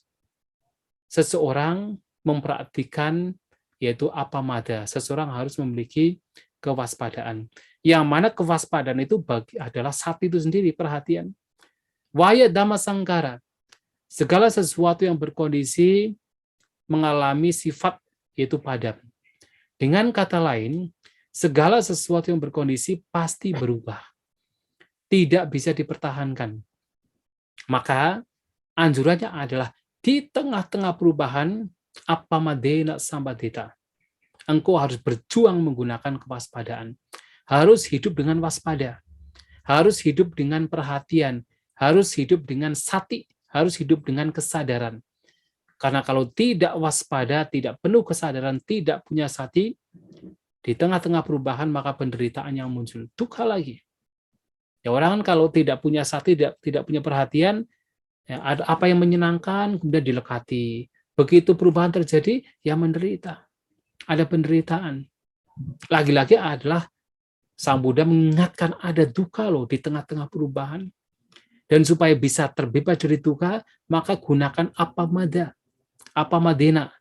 seseorang mempraktikkan yaitu appamada. Seseorang harus memiliki kewaspadaan. Yang mana kewaspadaan itu adalah sati itu sendiri, perhatian. Waya dhamma sangkara. Segala sesuatu yang berkondisi mengalami sifat yaitu padam. Dengan kata lain, segala sesuatu yang berkondisi pasti berubah. Tidak bisa dipertahankan. Maka anjurannya adalah di tengah-tengah perubahan appamadena sampadita. Engkau harus berjuang menggunakan kewaspadaan. Harus hidup dengan waspada. Harus hidup dengan perhatian. Harus hidup dengan sati. Harus hidup dengan kesadaran. Karena kalau tidak waspada, tidak penuh kesadaran, tidak punya sati, di tengah-tengah perubahan maka penderitaan yang muncul. Duka lagi. Ya, orang kan kalau tidak punya sati, tidak punya perhatian, ya, ada apa yang menyenangkan, kemudian dilekati. Begitu perubahan terjadi, ya menderita. Ada penderitaan. Lagi-lagi adalah Sang Buddha mengingatkan ada duka loh di tengah-tengah perubahan. Dan supaya bisa terbebas dari duka, maka gunakan appamada. Appamadena.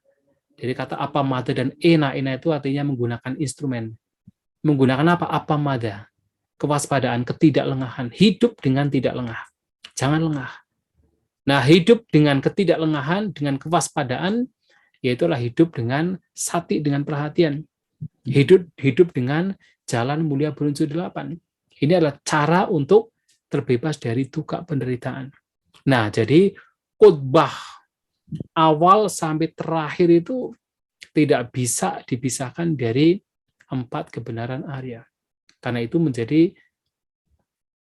Jadi kata appamada dan ena itu artinya menggunakan instrumen. Menggunakan apa? Appamada. Kewaspadaan, ketidaklengahan. Hidup dengan tidak lengah. Jangan lengah. Nah, hidup dengan ketidaklengahan, dengan kewaspadaan, yaitulah hidup dengan sati, dengan perhatian. Hidup dengan jalan mulia berunsur 8. Ini adalah cara untuk terbebas dari duka penderitaan. Nah, jadi khutbah awal sampai terakhir itu tidak bisa dipisahkan dari 4 kebenaran Arya. Karena itu menjadi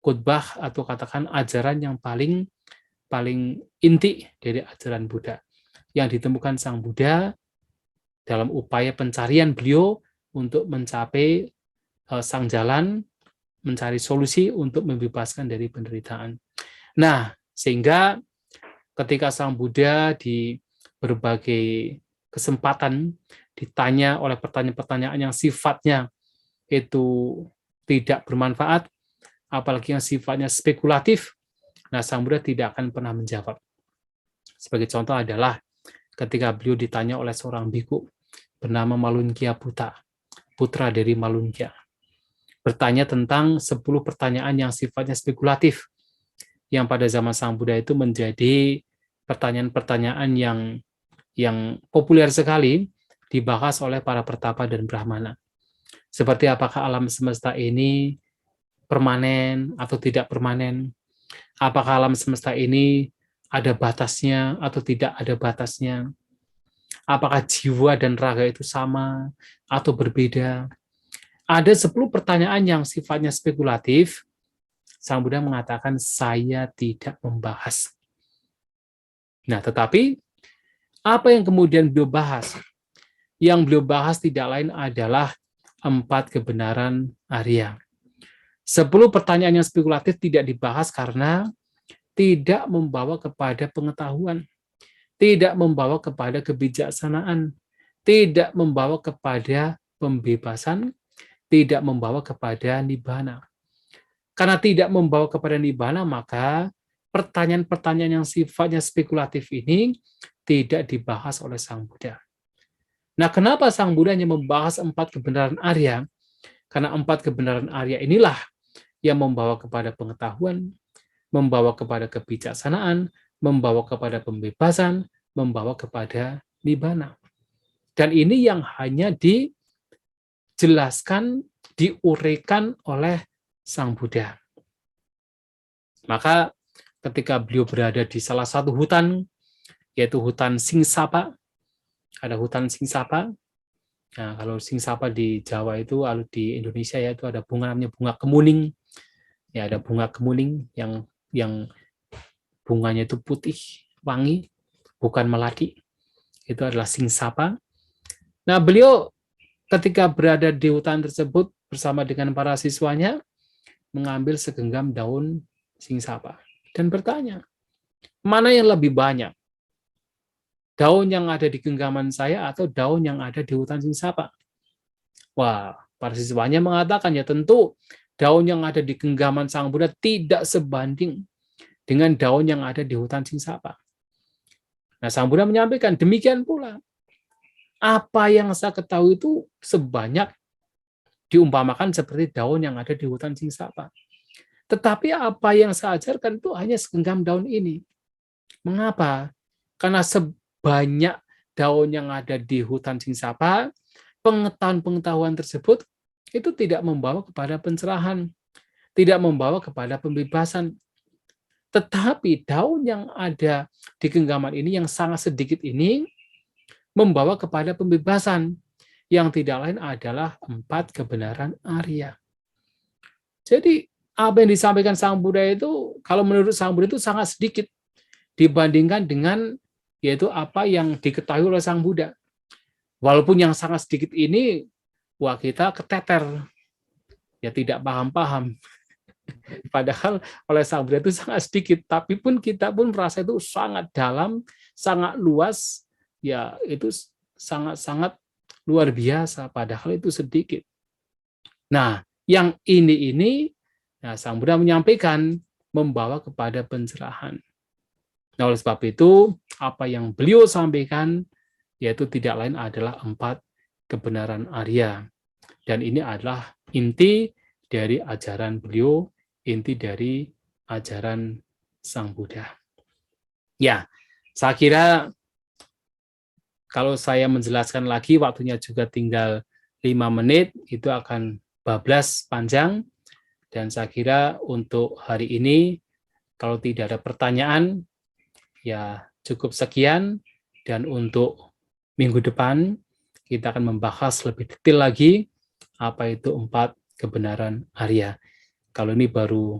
khutbah atau katakan ajaran yang paling inti dari ajaran Buddha. Yang ditemukan Sang Buddha dalam upaya pencarian beliau untuk mencapai sang jalan, mencari solusi untuk membebaskan dari penderitaan. Nah, sehingga ketika Sang Buddha di berbagai kesempatan ditanya oleh pertanyaan-pertanyaan yang sifatnya itu tidak bermanfaat, apalagi yang sifatnya spekulatif, nah Sang Buddha tidak akan pernah menjawab. Sebagai contoh adalah ketika beliau ditanya oleh seorang biku bernama Malunkya Buddha, putra dari Malunkya, bertanya tentang 10 pertanyaan yang sifatnya spekulatif, yang pada zaman Sang Buddha itu menjadi pertanyaan-pertanyaan yang populer sekali dibahas oleh para pertapa dan brahmana. Seperti apakah alam semesta ini permanen atau tidak permanen? Apakah alam semesta ini ada batasnya atau tidak ada batasnya? Apakah jiwa dan raga itu sama atau berbeda? Ada 10 pertanyaan yang sifatnya spekulatif. Sang Buddha mengatakan, saya tidak membahas. Nah, tetapi apa yang kemudian beliau bahas? Yang beliau bahas tidak lain adalah 4 kebenaran Arya. 10 pertanyaan yang spekulatif tidak dibahas karena tidak membawa kepada pengetahuan, tidak membawa kepada kebijaksanaan, tidak membawa kepada pembebasan, tidak membawa kepada nibbana. Karena tidak membawa kepada nibbana, maka pertanyaan-pertanyaan yang sifatnya spekulatif ini tidak dibahas oleh Sang Buddha. Nah, kenapa Sang Buddha hanya membahas 4 kebenaran Arya? Karena 4 kebenaran Arya inilah yang membawa kepada pengetahuan, membawa kepada kebijaksanaan, membawa kepada pembebasan, membawa kepada nibbana. Dan ini yang hanya dijelaskan, diuraikan oleh Sang Buddha. Maka ketika beliau berada di salah satu hutan, yaitu hutan Singsapa, ada hutan Singsapa. Nah, kalau Singsapa di Jawa itu, kalau di Indonesia ya itu ada bunga namanya bunga kemuning. Ya, ada bunga kemuning yang bunganya itu putih, wangi, bukan melati. Itu adalah Singsapa. Nah, beliau ketika berada di hutan tersebut bersama dengan para siswanya, mengambil segenggam daun Singsapa dan bertanya, mana yang lebih banyak? Daun yang ada di genggaman saya atau daun yang ada di hutan Singsapa? Wah, para siswanya mengatakan, ya tentu daun yang ada di genggaman Sang Buddha tidak sebanding dengan daun yang ada di hutan Singsapa. Nah, Sang Buddha menyampaikan, demikian pula, apa yang saya ketahui itu sebanyak diumpamakan seperti daun yang ada di hutan Singsapa. Tetapi apa yang saya ajarkan itu hanya segenggam daun ini. Mengapa? Karena sebanyak daun yang ada di hutan Singsapa, pengetahuan-pengetahuan tersebut itu tidak membawa kepada pencerahan, tidak membawa kepada pembebasan. Tetapi daun yang ada di genggaman ini yang sangat sedikit ini membawa kepada pembebasan, yang tidak lain adalah 4 kebenaran Arya. Jadi apa yang disampaikan Sang Buddha itu, kalau menurut Sang Buddha itu sangat sedikit dibandingkan dengan yaitu apa yang diketahui oleh Sang Buddha. Walaupun yang sangat sedikit ini, wah kita keteter, ya tidak paham-paham. Padahal oleh Sang Buddha itu sangat sedikit, tapi pun kita pun merasa itu sangat dalam, sangat luas, ya itu sangat-sangat luar biasa, padahal itu sedikit. Nah, yang ini, nah, Sang Buddha menyampaikan membawa kepada pencerahan. Nah, oleh sebab itu, apa yang beliau sampaikan, yaitu tidak lain adalah 4 kebenaran Arya. Dan ini adalah inti dari ajaran beliau, inti dari ajaran Sang Buddha. Ya, saya kira kalau saya menjelaskan lagi, waktunya juga tinggal 5 menit, itu akan bablas panjang. Dan saya kira untuk hari ini, kalau tidak ada pertanyaan, ya cukup sekian. Dan untuk minggu depan, kita akan membahas lebih detail lagi, apa itu 4 kebenaran Arya. Kalau ini baru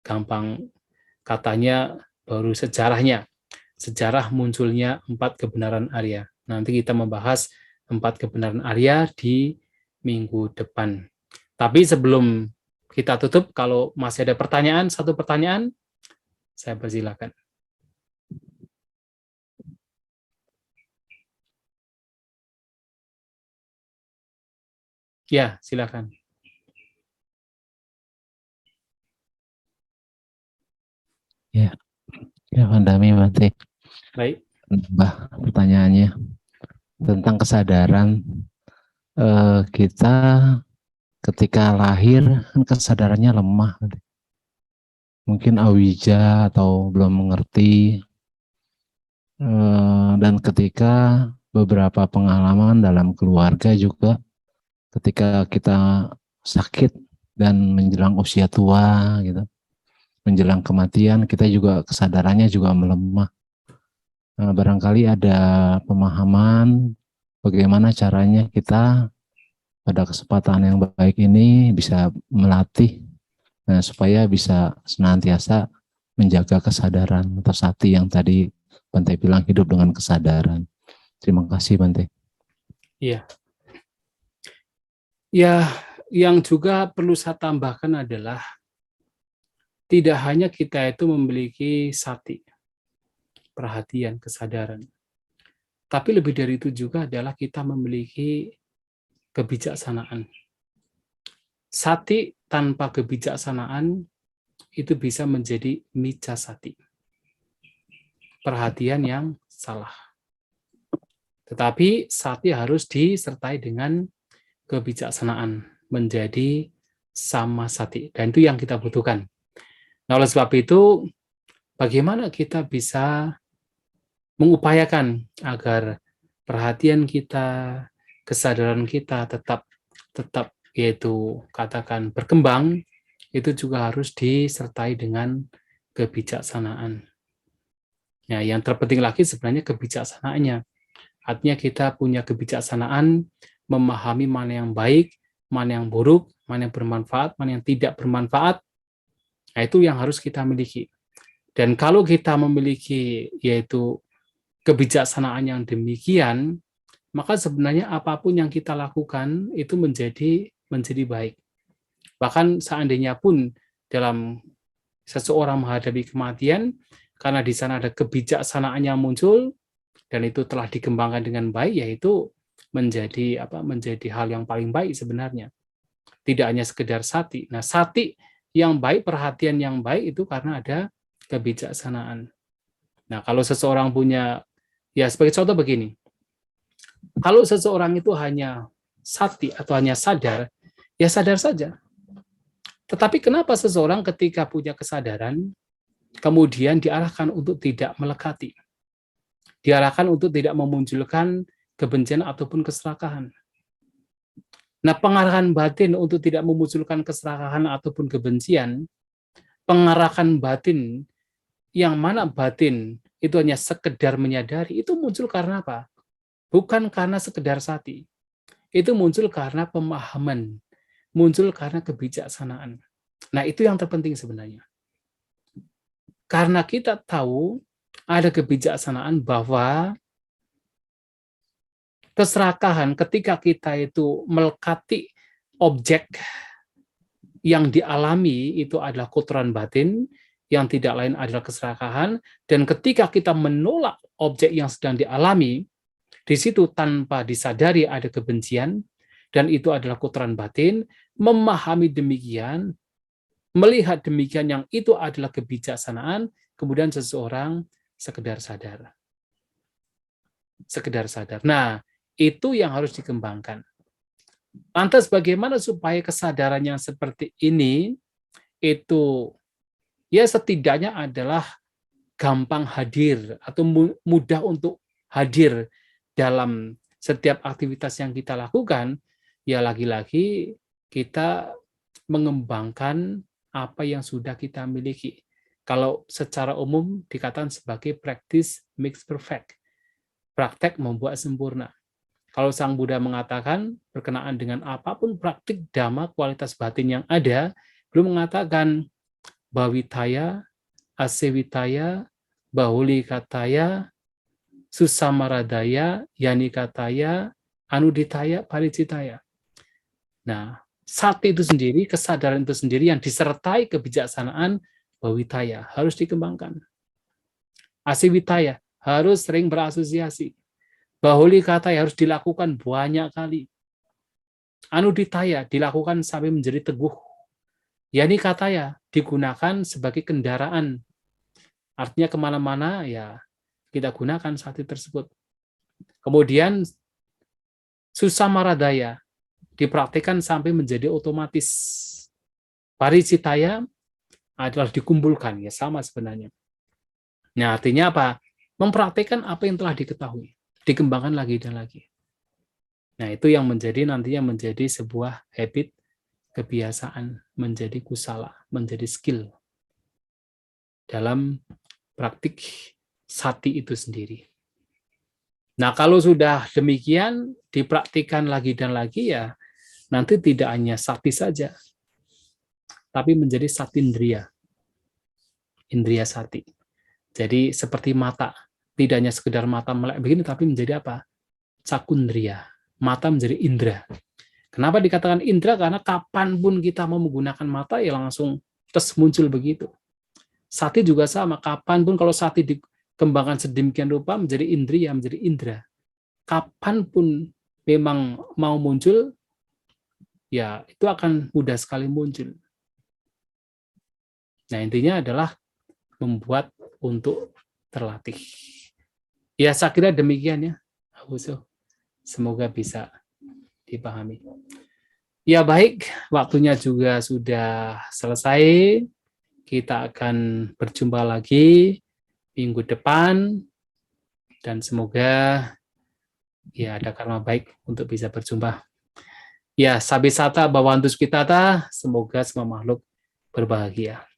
gampang katanya, baru sejarahnya. Sejarah munculnya 4 kebenaran Arya. Nanti kita membahas 4 kebenaran Arya di minggu depan. Tapi sebelum kita tutup, kalau masih ada pertanyaan, 1 pertanyaan, saya persilakan. Ya, silakan. Ya, Pandami Bante. Baik. Mbah, pertanyaannya tentang kesadaran. Kita ketika lahir kan kesadarannya lemah, mungkin awija atau belum mengerti, dan ketika beberapa pengalaman dalam keluarga juga, ketika kita sakit dan menjelang usia tua gitu, menjelang kematian, kita juga kesadarannya juga melemah. Barangkali ada pemahaman bagaimana caranya kita pada kesempatan yang baik ini bisa melatih supaya bisa senantiasa menjaga kesadaran atau sati yang tadi Bante bilang, hidup dengan kesadaran. Terima kasih Bante. Iya. Ya, yang juga perlu saya tambahkan adalah tidak hanya kita itu memiliki sati, perhatian, kesadaran, tapi lebih dari itu juga adalah kita memiliki kebijaksanaan. Sati tanpa kebijaksanaan itu bisa menjadi micca sati, perhatian yang salah. Tetapi sati harus disertai dengan kebijaksanaan, menjadi sama sati. Dan itu yang kita butuhkan. Nah, oleh sebab itu, bagaimana kita bisa mengupayakan agar perhatian kita, kesadaran kita tetap yaitu katakan berkembang, itu juga harus disertai dengan kebijaksanaan. Nah, yang terpenting lagi sebenarnya kebijaksanaannya. Artinya kita punya kebijaksanaan memahami mana yang baik, mana yang buruk, mana yang bermanfaat, mana yang tidak bermanfaat. Nah, itu yang harus kita miliki. Dan kalau kita memiliki yaitu kebijaksanaan yang demikian, maka sebenarnya apapun yang kita lakukan itu menjadi baik. Bahkan seandainya pun dalam seseorang menghadapi kematian, karena di sana ada kebijaksanaan yang muncul, dan itu telah dikembangkan dengan baik, yaitu menjadi hal yang paling baik sebenarnya. Tidak hanya sekedar sati. Nah, sati yang baik, perhatian yang baik itu karena ada kebijaksanaan. Nah, kalau seseorang punya, ya sebagai contoh begini, kalau seseorang itu hanya sati atau hanya sadar, ya sadar saja. Tetapi kenapa seseorang ketika punya kesadaran, kemudian diarahkan untuk tidak melekati? Diarahkan untuk tidak memunculkan kebencian ataupun keserakahan. Nah, pengarahan batin untuk tidak memunculkan keserakahan ataupun kebencian, pengarahan batin yang mana batin itu hanya sekedar menyadari, itu muncul karena apa? Bukan karena sekedar sati. Itu muncul karena pemahaman, muncul karena kebijaksanaan. Nah, itu yang terpenting sebenarnya. Karena kita tahu ada kebijaksanaan bahwa keserakahan ketika kita itu melekati objek yang dialami itu adalah kotoran batin, yang tidak lain adalah keserakahan, dan ketika kita menolak objek yang sedang dialami, di situ tanpa disadari ada kebencian, dan itu adalah kotoran batin, memahami demikian, melihat demikian yang itu adalah kebijaksanaan, kemudian seseorang sekedar sadar. Sekedar sadar. Nah, itu yang harus dikembangkan. Lantas bagaimana supaya kesadaran yang seperti ini itu ya setidaknya adalah gampang hadir atau mudah untuk hadir dalam setiap aktivitas yang kita lakukan, ya lagi-lagi kita mengembangkan apa yang sudah kita miliki. Kalau secara umum dikatakan sebagai practice makes perfect. Praktek membuat sempurna. Kalau Sang Buddha mengatakan berkenaan dengan apapun praktik dhamma kualitas batin yang ada, belum mengatakan bhavitaya, asewitaya, bahulikataya, susamaradaya, yanikataya, anuditaya, paricitaya. Nah, sati itu sendiri, kesadaran itu sendiri yang disertai kebijaksanaan bhavitaya harus dikembangkan. Asewitaya harus sering berasosiasi. Bahulikataya harus dilakukan banyak kali. Anuditaya dilakukan sampai menjadi teguh. Yanikataya digunakan sebagai kendaraan. Artinya kemana-mana ya kita gunakan sati tersebut. Kemudian susamaradaya dipraktikkan sampai menjadi otomatis. Paricitaya adalah dikumpulkan, ya sama sebenarnya. Nah, artinya apa? Mempraktikkan apa yang telah diketahui. Dikembangkan lagi dan lagi. Nah, itu yang nantinya menjadi sebuah habit, kebiasaan, menjadi kusala, menjadi skill dalam praktik sati itu sendiri. Nah, kalau sudah demikian, dipraktikkan lagi dan lagi, ya nanti tidak hanya sati saja, tapi menjadi satindriya, indriya sati. Jadi seperti mata, tidak hanya sekedar mata melek begini, tapi menjadi apa? Cakundriya, mata menjadi indra. Kenapa dikatakan indra? Karena kapanpun kita mau menggunakan mata, ya langsung terus muncul begitu. Sati juga sama, kapanpun kalau sati dikembangkan sedemikian rupa menjadi indriya, menjadi indera. Kapanpun memang mau muncul, ya itu akan mudah sekali muncul. Nah, intinya adalah membuat untuk terlatih. Ya, saya kira demikian ya, Abuso. Semoga bisa dipahami. Ya baik, waktunya juga sudah selesai. Kita akan berjumpa lagi minggu depan, dan semoga ya ada karma baik untuk bisa berjumpa. Ya, sabisata bawantus kitata, semoga semua makhluk berbahagia.